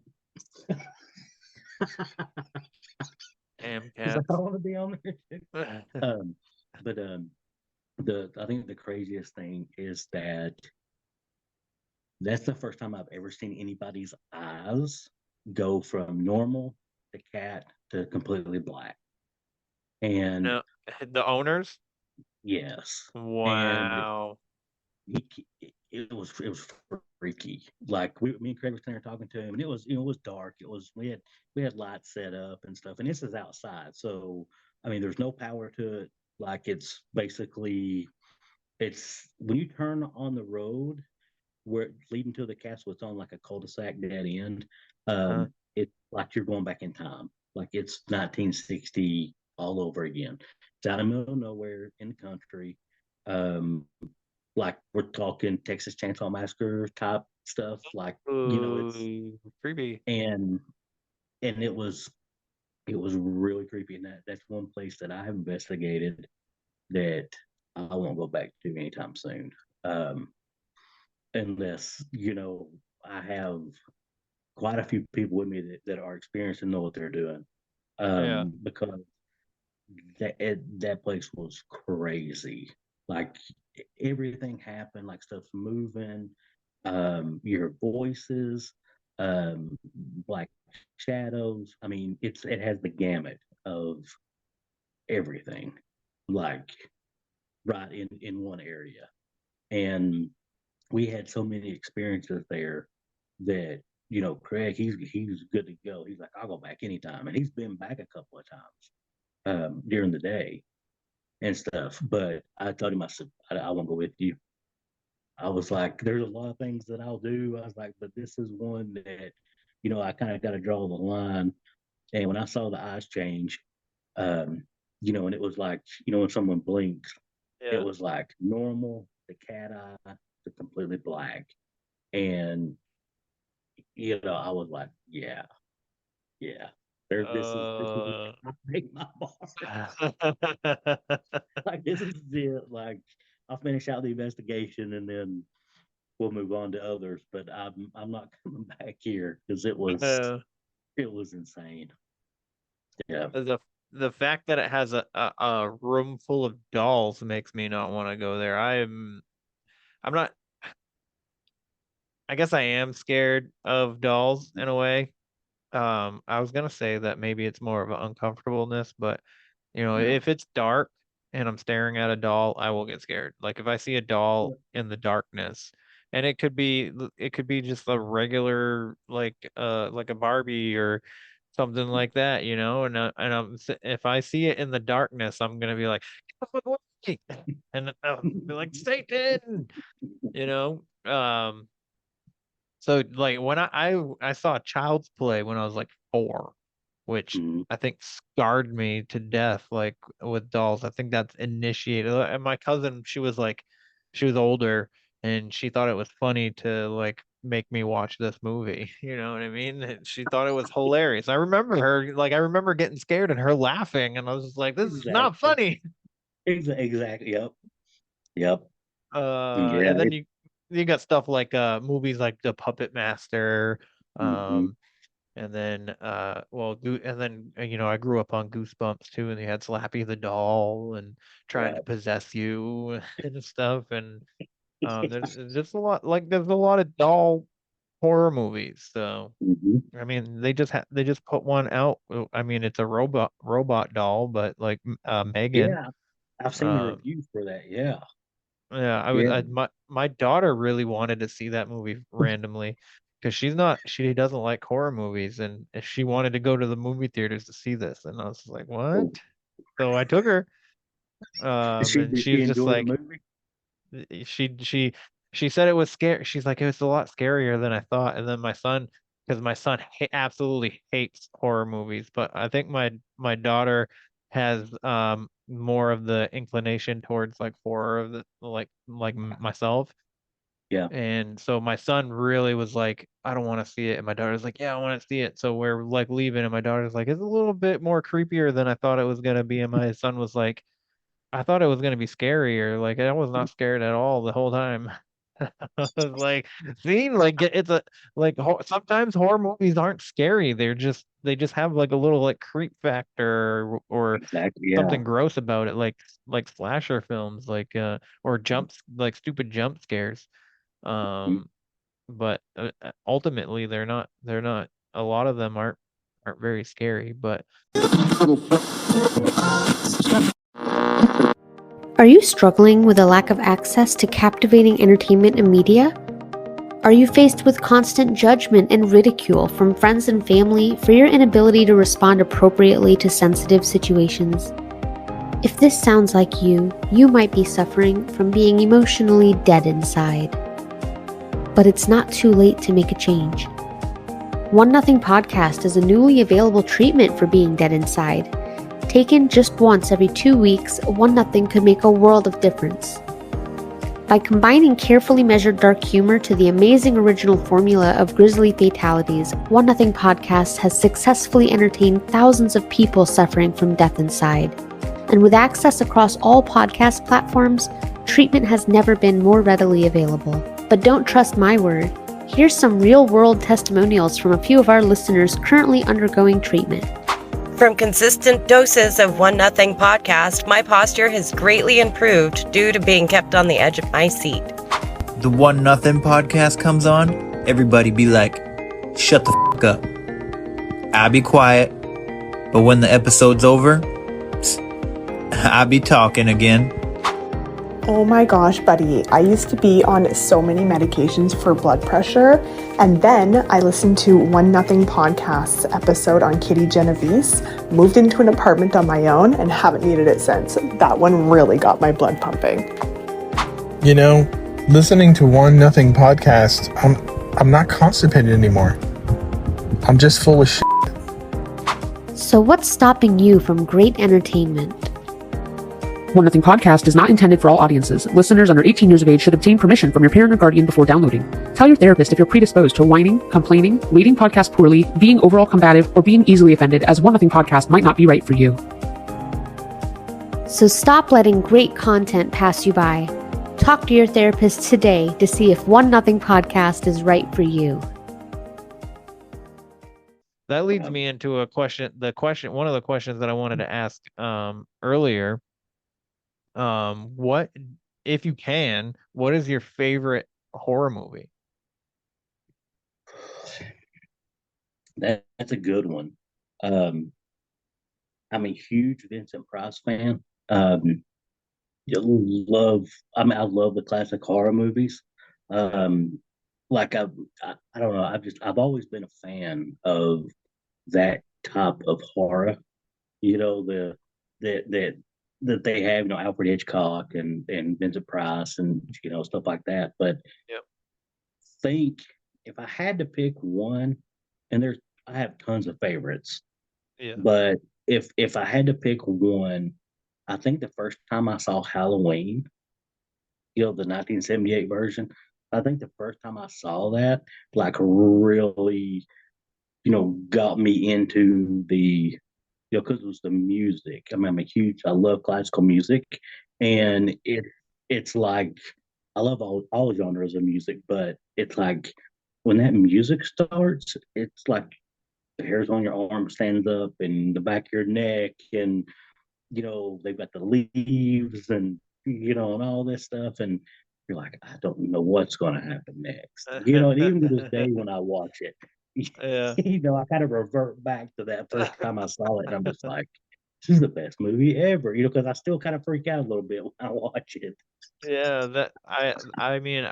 Speaker 3: Damn
Speaker 6: Because I
Speaker 3: cats.
Speaker 6: don't want to be on there too. But the I think the craziest thing is that's the first time I've ever seen anybody's eyes go from normal to cat to completely black. And
Speaker 3: No, the owners?
Speaker 6: yes, and
Speaker 3: Wow.
Speaker 6: it was freaky. Like me and Craig were sitting there talking to him, and it was dark. We had lights set up and stuff, and this is outside, so I mean, there's no power to it. Like it's basically it's when you turn on the road where leading to the castle, it's on like a cul-de-sac dead end. It's like you're going back in time. Like it's 1960 all over again. It's out in the middle of nowhere in the country. Um, like we're talking Texas Chainsaw Massacre type stuff. Like it's
Speaker 3: creepy.
Speaker 6: And it was really creepy. And that's one place that I have investigated that I won't go back to anytime soon. Unless I have quite a few people with me that are experienced and know what they're doing. Because that place was crazy. Like everything happened, like stuff's moving, your voices, like shadows. I mean, it has the gamut of everything, like right in one area. And we had so many experiences there that Craig, he's good to go. He's like, I'll go back anytime, and he's been back a couple of times during the day and stuff. But I told him, I said, I won't go with you. I was like, there's a lot of things that I'll do. I was like, but this is one that I kind of got to draw the line. And when I saw the eyes change, and it was like, when someone blinks, it was like normal, the cat eye, to completely black. And I was like, yeah. This is I make my bar. Like this is it. Like I'll finish out the investigation and then we'll move on to others. But I'm not coming back here because it was insane. Yeah.
Speaker 3: The fact that it has a room full of dolls makes me not want to go there. I'm not. I guess I am scared of dolls in a way. I was gonna say that maybe it's more of an uncomfortableness, but if it's dark and I'm staring at a doll, I will get scared. Like if I see a doll in the darkness, and it could be just a regular like a Barbie or something like that, if I see it in the darkness, I'm gonna be like, "Get the fuck away!" and I'll be like, Satan, you know. So like when I saw Child's Play when I was like 4, which I think scarred me to death, like with dolls. I think that's initiated. And my cousin, she was older and she thought it was funny to like make me watch this movie. You know what I mean? And she thought it was hilarious. I remember getting scared and her laughing, and I was just like, this is not funny.
Speaker 6: Exactly. Yep.
Speaker 3: And then you got stuff like movies like The Puppet Master, and then I grew up on Goosebumps too, and they had Slappy the doll and trying to possess you and stuff, and there's just there's a lot of doll horror movies. So I mean, they just put one out. I mean, it's a robot doll, but like Megan.
Speaker 6: Yeah, I've seen the reviews for that. Yeah.
Speaker 3: Yeah, my daughter really wanted to see that movie randomly because she doesn't like horror movies, and she wanted to go to the movie theaters to see this, and I was like, what? So I took her, and
Speaker 6: Did she
Speaker 3: she's just
Speaker 6: enjoy the
Speaker 3: like,
Speaker 6: movie?
Speaker 3: she said it was scary. She's like, it was a lot scarier than I thought. And then because my son absolutely hates horror movies, but I think my daughter has more of the inclination towards like horror of the myself.
Speaker 6: Yeah.
Speaker 3: And so my son really was like, I don't want to see it. And my daughter's like, yeah, I want to see it. So we're like leaving, and my daughter's like, it's a little bit more creepier than I thought it was gonna be. And my son was like, I thought it was gonna be scarier. Like I was not scared at all the whole time. I was like, see, like it's a sometimes horror movies aren't scary. They just have like a little like creep factor or
Speaker 6: Exactly. Yeah.
Speaker 3: something gross about it, like slasher films, or like stupid jump scares. But ultimately they're not. A lot of them aren't very scary, but.
Speaker 12: Are you struggling with a lack of access to captivating entertainment and media? Are you faced with constant judgment and ridicule from friends and family for your inability to respond appropriately to sensitive situations? If this sounds like you might be suffering from being emotionally dead inside. But it's not too late to make a change. One Nothing Podcast is a newly available treatment for being dead inside. Taken just once every 2 weeks, One Nothing could make a world of difference. By combining carefully measured dark humor to the amazing original formula of grisly fatalities, One Nothing Podcast has successfully entertained thousands of people suffering from death inside. And with access across all podcast platforms, treatment has never been more readily available. But don't trust my word. Here's some real-world testimonials from a few of our listeners currently undergoing treatment.
Speaker 13: From consistent doses of One Nothing Podcast, my posture has greatly improved due to being kept on the edge of my seat.
Speaker 14: The One Nothing Podcast comes on, everybody be like, shut the f*** up. I'll be quiet, but when the episode's over, I'll be talking again.
Speaker 15: Oh my gosh, buddy. I used to be on so many medications for blood pressure, and then I listened to One Nothing Podcast's episode on Kitty Genovese, moved into an apartment on my own, and haven't needed it since. That one really got my blood pumping.
Speaker 16: You know, listening to One Nothing Podcast, I'm not constipated anymore. I'm just full of shit.
Speaker 12: So what's stopping you from great entertainment?
Speaker 17: One Nothing Podcast is not intended for all audiences. Listeners under 18 years of age should obtain permission from your parent or guardian before downloading. Tell your therapist if you're predisposed to whining, complaining, reading podcasts poorly, being overall combative, or being easily offended, as One Nothing Podcast might not be right for you.
Speaker 12: So stop letting great content pass you by. Talk to your therapist today to see if One Nothing Podcast is right for you.
Speaker 3: That leads me into one of the questions that I wanted to ask earlier. What, if you can, what is your favorite horror movie?
Speaker 6: That's a good one. I'm a huge Vincent Price fan. I love the classic horror movies. Like I don't know, I've always been a fan of that type of horror. You know, that they have, Alfred Hitchcock and Vincent Price and stuff like that. But think if I had to pick one, and I have tons of favorites.
Speaker 3: Yeah.
Speaker 6: But if I had to pick one, I think the first time I saw Halloween, the 1978 version, I think the first time I saw that, like, really, got me into the, because it was the music. I mean, I love classical music, and it's like, I love all genres of music, but it's like when that music starts, it's like the hairs on your arm stands up and the back of your neck, and they've got the leaves and and all this stuff, and you're like, I don't know what's going to happen next. And even to this day when I watch it,
Speaker 3: Yeah.
Speaker 6: I kind of revert back to that first time I saw it, and I'm just like, this is the best movie ever, because I still kind of freak out a little bit when I watch it.
Speaker 3: Yeah, that I mean,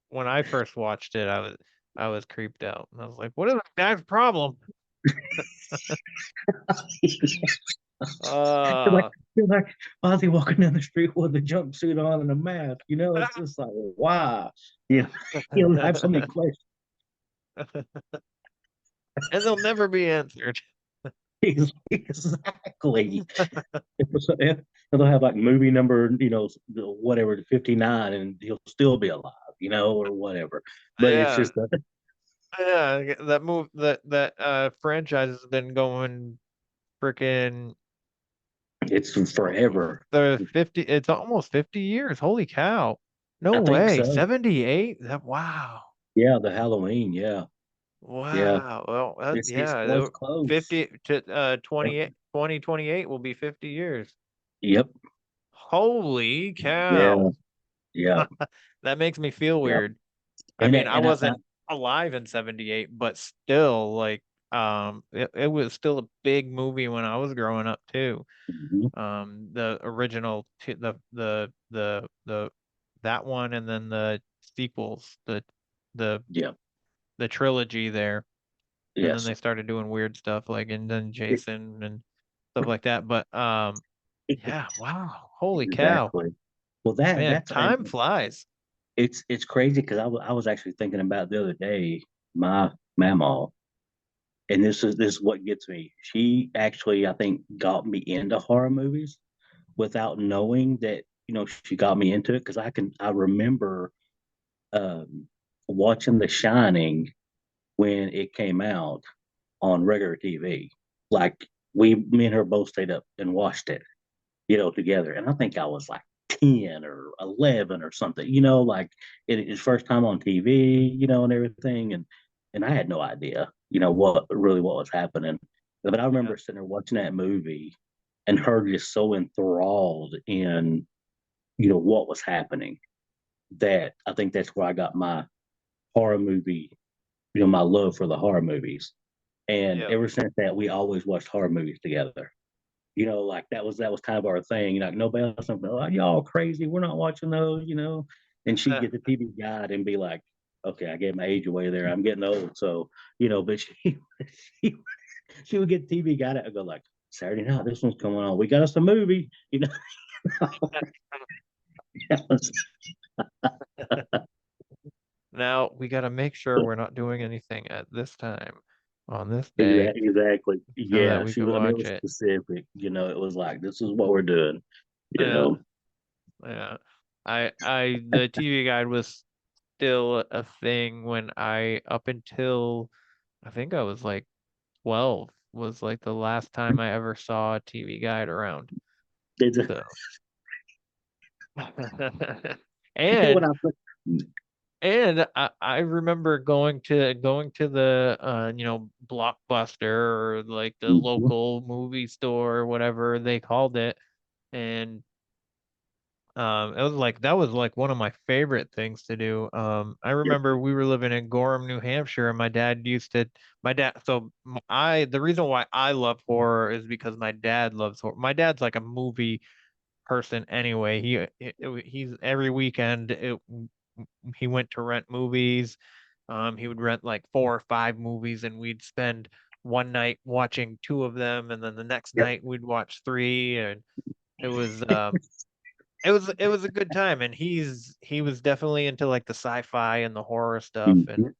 Speaker 3: when I first watched it, I was creeped out. I was like, what is that guy's problem?
Speaker 6: You're like, why is he walking down the street with a jumpsuit on and a mask? It's just like, wow. You'll have so many questions.
Speaker 3: And they'll never be answered.
Speaker 6: Exactly. They'll have like movie number, whatever, 59, and he'll still be alive, or whatever. But it's just that.
Speaker 3: Yeah, that franchise has been going freaking.
Speaker 6: It's forever.
Speaker 3: It's almost 50 years. Holy cow! No way.
Speaker 6: So.
Speaker 3: 78. Wow.
Speaker 6: Yeah, the Halloween. Yeah.
Speaker 3: Wow.
Speaker 6: Yeah.
Speaker 3: Well,
Speaker 6: It's close.
Speaker 3: 50 to 2028 will be 50 years.
Speaker 6: Yep.
Speaker 3: Holy cow.
Speaker 6: Yeah.
Speaker 3: That makes me feel weird.
Speaker 6: And
Speaker 3: I mean, I wasn't alive in 78, but still, like, it was still a big movie when I was growing up too.
Speaker 6: Mhm.
Speaker 3: The original, the that one, and then the sequels, the
Speaker 6: Yeah.
Speaker 3: the trilogy there, and then
Speaker 6: Yes.
Speaker 3: they started doing weird stuff like and then Jason and stuff like that. But yeah, wow, holy cow,
Speaker 6: Exactly. Well,
Speaker 3: man,
Speaker 6: that's and
Speaker 3: time flies.
Speaker 6: it's crazy because I was actually thinking about the other day, my mama, and this is what gets me. She actually, I think, got me into horror movies without knowing that, she got me into it because I remember um, watching The Shining when it came out on regular TV. Like me and her both stayed up and watched it, together. And I think I was like 10 or 11 or something, like it's first time on TV, and everything. And I had no idea, what was happening. But I
Speaker 3: Yeah,
Speaker 6: remember sitting there watching that movie and her just so enthralled in, what was happening, that I think that's where I got my horror movie, my love for the horror movies. And
Speaker 3: yeah.
Speaker 6: ever since that, we always watched horror movies together. Like that was kind of our thing. Like nobody else would be like, y'all crazy, we're not watching those. And she'd get the TV guide and be like, okay, I gave my age away there. I'm getting old. So, but she, she would get the TV guide and go like, Saturday night, this one's coming on. We got us a movie,
Speaker 3: Now we got to make sure we're not doing anything at this time on this day
Speaker 6: Exactly.
Speaker 3: so that
Speaker 6: Yeah,
Speaker 3: we
Speaker 6: she
Speaker 3: could
Speaker 6: was. I mean, it
Speaker 3: watch
Speaker 6: was
Speaker 3: it.
Speaker 6: specific. It was like this is what we're doing. You
Speaker 3: Yeah,
Speaker 6: know.
Speaker 3: yeah. The TV guide was still a thing when up until I think I was like 12 was like the last time I ever saw a TV guide around.
Speaker 6: It's
Speaker 3: So,
Speaker 6: when
Speaker 3: and
Speaker 6: I
Speaker 3: I remember going to the Blockbuster or like the
Speaker 6: Mhm.
Speaker 3: local movie store or whatever they called it, and it was like that was like one of my favorite things to do. I remember we were living in Gorham, New Hampshire, and my dad. So the reason why I love horror is because my dad loves horror. My dad's like a movie person anyway. He's every weekend he went to rent movies. He would rent like 4 or 5 movies, and we'd spend one night watching 2 of them, and then the next
Speaker 6: Yep.
Speaker 3: night we'd watch three, and it was um it was a good time. And he was definitely into like the sci-fi and the horror stuff, and
Speaker 6: Mhm.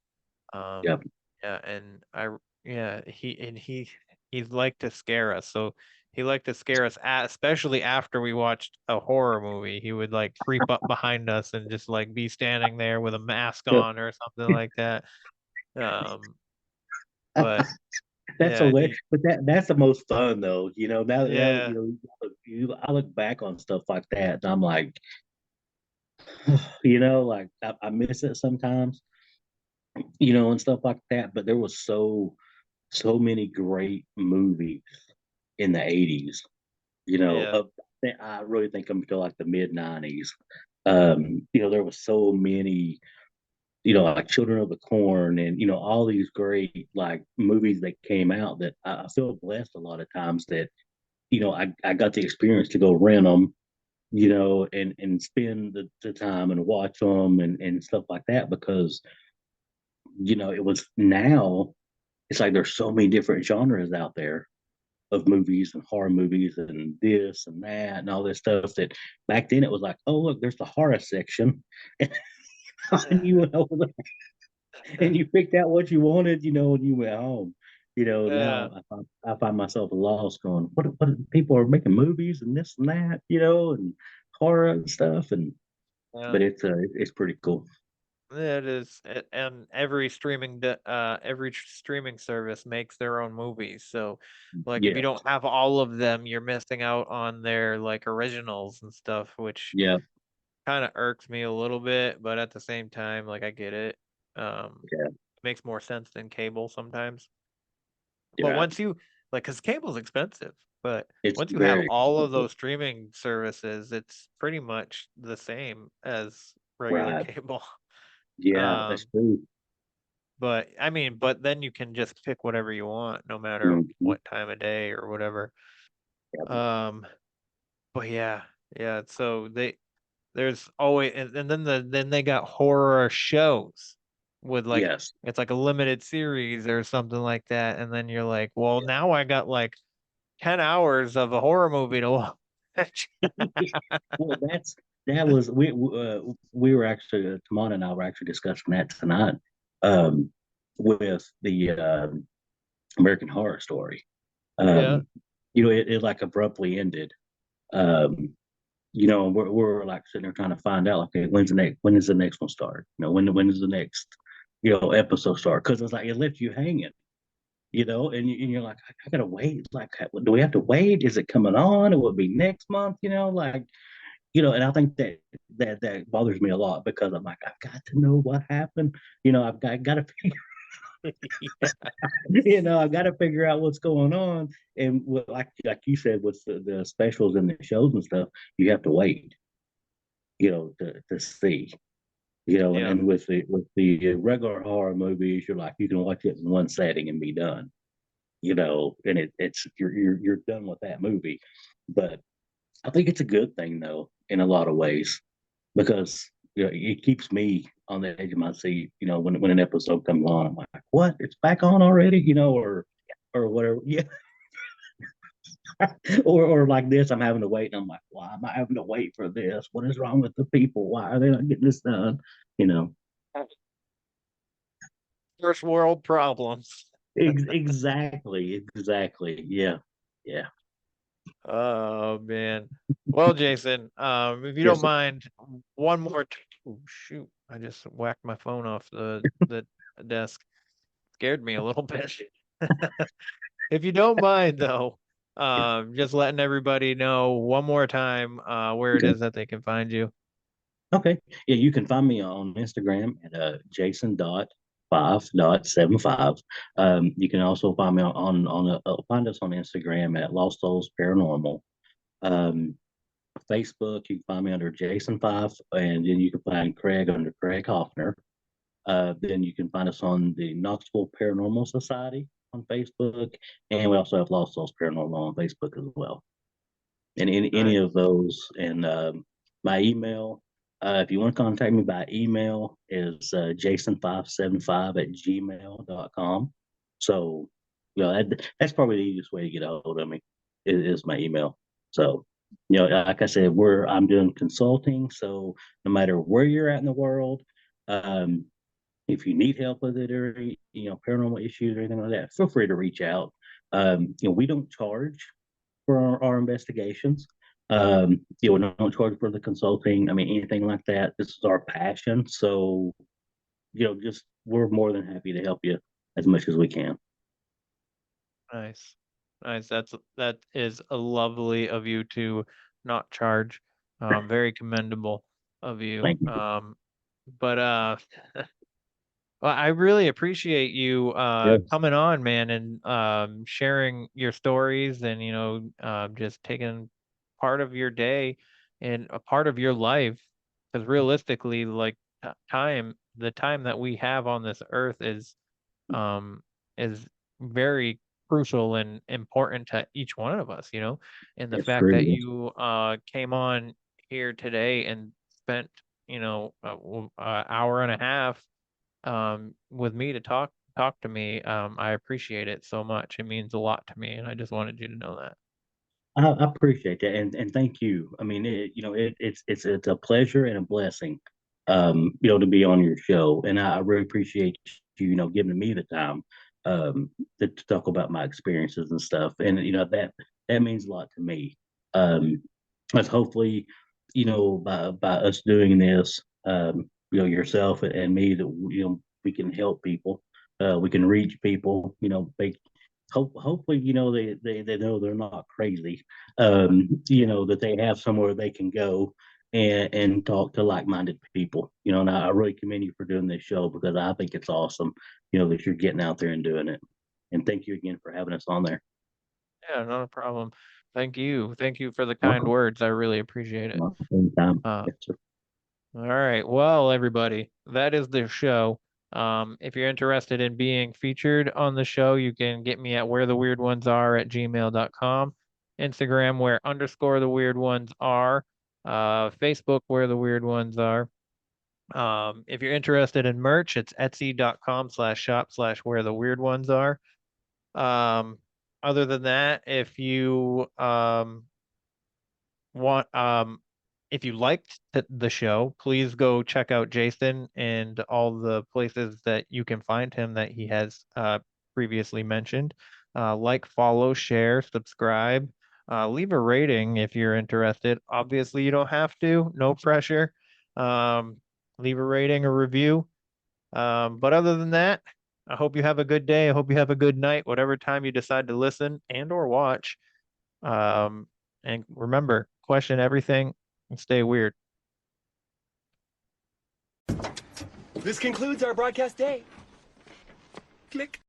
Speaker 3: um
Speaker 6: Yep.
Speaker 3: yeah, and I yeah he's liked to scare us. So he liked to scare us especially after we watched a horror movie. He would like creep up behind us and just like be standing there with a mask
Speaker 6: Yep.
Speaker 3: on or something like that. Um but
Speaker 6: That's
Speaker 3: yeah,
Speaker 6: hilarious. But that's the most fun though. Now
Speaker 3: yeah,
Speaker 6: I look back on stuff like that and I'm like, like I miss it sometimes, and stuff like that. But there was so many great movies in the 80s,
Speaker 3: yeah,
Speaker 6: I really think up until like the mid 90s. There was so many, like Children of the Corn and, all these great like movies that came out that I feel blessed a lot of times that, I got the experience to go rent them, and spend the time and watch them and stuff like that because, it was now, it's like there's so many different genres out there of movies and horror movies and this and that and all this stuff that back then it was like, oh look, there's the horror section. And you went over there and you picked out what you wanted, and you went home.
Speaker 3: yeah,
Speaker 6: Now I find myself lost going, what people are making movies and this and that, and horror and stuff, and
Speaker 3: yeah.
Speaker 6: but it's pretty cool.
Speaker 3: Yeah, it is, and every streaming service makes their own movies. So, like, if you
Speaker 6: Yeah,
Speaker 3: don't have all of them, you're missing out on their like originals and stuff, which
Speaker 6: yeah,
Speaker 3: kind of irks me a little bit. But at the same time, like, I get it.
Speaker 6: yeah,
Speaker 3: It makes more sense than cable sometimes. But
Speaker 6: yeah.
Speaker 3: once you because cable's expensive, but
Speaker 6: It's
Speaker 3: once you have
Speaker 6: very
Speaker 3: all of
Speaker 6: expensive.
Speaker 3: those streaming services, it's pretty much the same as regular
Speaker 6: Right.
Speaker 3: cable.
Speaker 6: Yeah, that's
Speaker 3: Um,
Speaker 6: true.
Speaker 3: But I mean, but then you can just pick whatever you want, no matter
Speaker 6: Mhm.
Speaker 3: what time of day or whatever. Um, but yeah, yeah. So there's always, and then they got horror shows with like
Speaker 6: Yes.
Speaker 3: it's like a limited series or something like that, and then you're like, well, now I got like 10 hours of a horror movie to watch.
Speaker 6: Well, that was we were actually Tamana and I were actually discussing that tonight, um, with the American Horror Story.
Speaker 3: Yeah.
Speaker 6: It like abruptly ended. Um, we're like sitting there trying to find out, okay, when is the next one start? When is the next episode start? Because it's like it left you hanging. And you're like, I gotta wait. Like, do we have to wait? Is it coming on? It will be next month. And I think that bothers me a lot because I'm like, I've got to know what happened. Got to I've got to figure out what's going on. And like you said, with the specials and the shows and stuff, you have to wait, to see. And,
Speaker 3: Yeah.
Speaker 6: and with the regular horror movies, you're like, you can watch it in one setting and be done. And it's you're done with that movie. But I think it's a good thing though, in a lot of ways, because it keeps me on the edge of my seat. When an episode comes on, I'm like, "What? It's back on already?" Or whatever. Yeah. or like this, I'm having to wait, and I'm like, "Why am I having to wait for this? What is wrong with the people? Why are they not getting this done?" You know.
Speaker 3: First world problems.
Speaker 6: Exactly. Yeah. Yeah.
Speaker 3: Oh man. Well, Jason, if you don't
Speaker 6: Yes.
Speaker 3: mind, one more. Oh shoot! I just whacked my phone off the desk. Scared me a little bit. If you don't mind, though, just letting everybody know one more time where it
Speaker 6: Okay.
Speaker 3: is that they can find you.
Speaker 6: Okay. Yeah, you can find me on Instagram at Jason.5.75. You can also find me find us on Instagram at Lost Souls Paranormal. Um, Facebook, you can find me under Jason5, and then you can find Craig under Craig Hoffner. Then you can find us on the Knoxville Paranormal Society on Facebook, and we also have Lost Souls Paranormal on Facebook as well. And any
Speaker 3: Nice.
Speaker 6: of those, and my email, if you want to contact me by email, is jason575@gmail.com. So, that's probably the easiest way to get a hold of me is my email. So, like I said, I'm doing consulting. So no matter where you're at in the world, um, if you need help with it or paranormal issues or anything like that, feel free to reach out. We don't charge for our investigations. We don't charge for the consulting. I mean, anything like that. This is our passion. So, just we're more than happy to help you as much as we can.
Speaker 3: Nice. Nice. That is a lovely of you to not charge. Very commendable of you.
Speaker 6: Thank you.
Speaker 3: But well, I really appreciate you
Speaker 6: Yes.
Speaker 3: coming on, man, and sharing your stories and just taking part of your day and a part of your life. Because realistically, like the time that we have on this earth um is very crucial and important to each one of us, and the
Speaker 6: It's
Speaker 3: fact that
Speaker 6: true.
Speaker 3: you came on here today and spent hour and a half with me to talk to me. I appreciate it so much. It means a lot to me, and I just wanted you to know that.
Speaker 6: I appreciate that, and thank you. I mean, it's a pleasure and a blessing, to be on your show, and I really appreciate you, giving me the time, to talk about my experiences and stuff, and that means a lot to me. But hopefully, by us doing this, yourself and me, that we can help people, we can reach people, hopefully they know they're not crazy, that they have somewhere they can go and talk to like-minded people, and I really commend you for doing this show because I think it's awesome, that you're getting out there and doing it, and thank you again for having us on there.
Speaker 3: Yeah, not a problem. Thank you for the kind
Speaker 6: Welcome.
Speaker 3: words. I really appreciate it.
Speaker 6: Welcome. Anytime.
Speaker 3: uh
Speaker 6: Yes, sir.
Speaker 3: all right, well, everybody, that is the show. If you're interested in being featured on the show, you can get me at wheretheweirdonesare@gmail.com, Instagram where_the_weirdones_are, Facebook where the weird ones are. If you're interested in merch, it's etsy.com/shop/where_the_weirdones_are. Other than that, if you if you liked the show, please go check out Jason and all the places that you can find him that he has previously mentioned. Like, follow, share, subscribe, leave a rating if you're interested. Obviously, you don't have to, no pressure. Leave a rating or review. But other than that, I hope you have a good day. I hope you have a good night, whatever time you decide to listen and or watch. And remember, question everything and stay weird.
Speaker 7: This concludes our broadcast day. Click.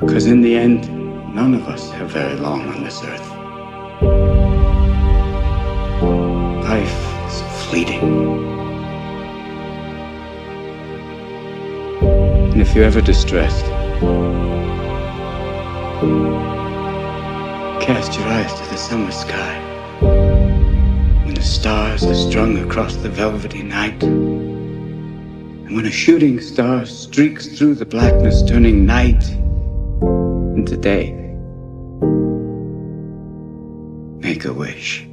Speaker 18: Because in the end, none of us have very long on this earth. Life is fleeting. And if you're ever distressed, cast your eyes to the summer sky. When the stars are strung across the velvety night, and when a shooting star streaks through the blackness, turning night into day, make a wish.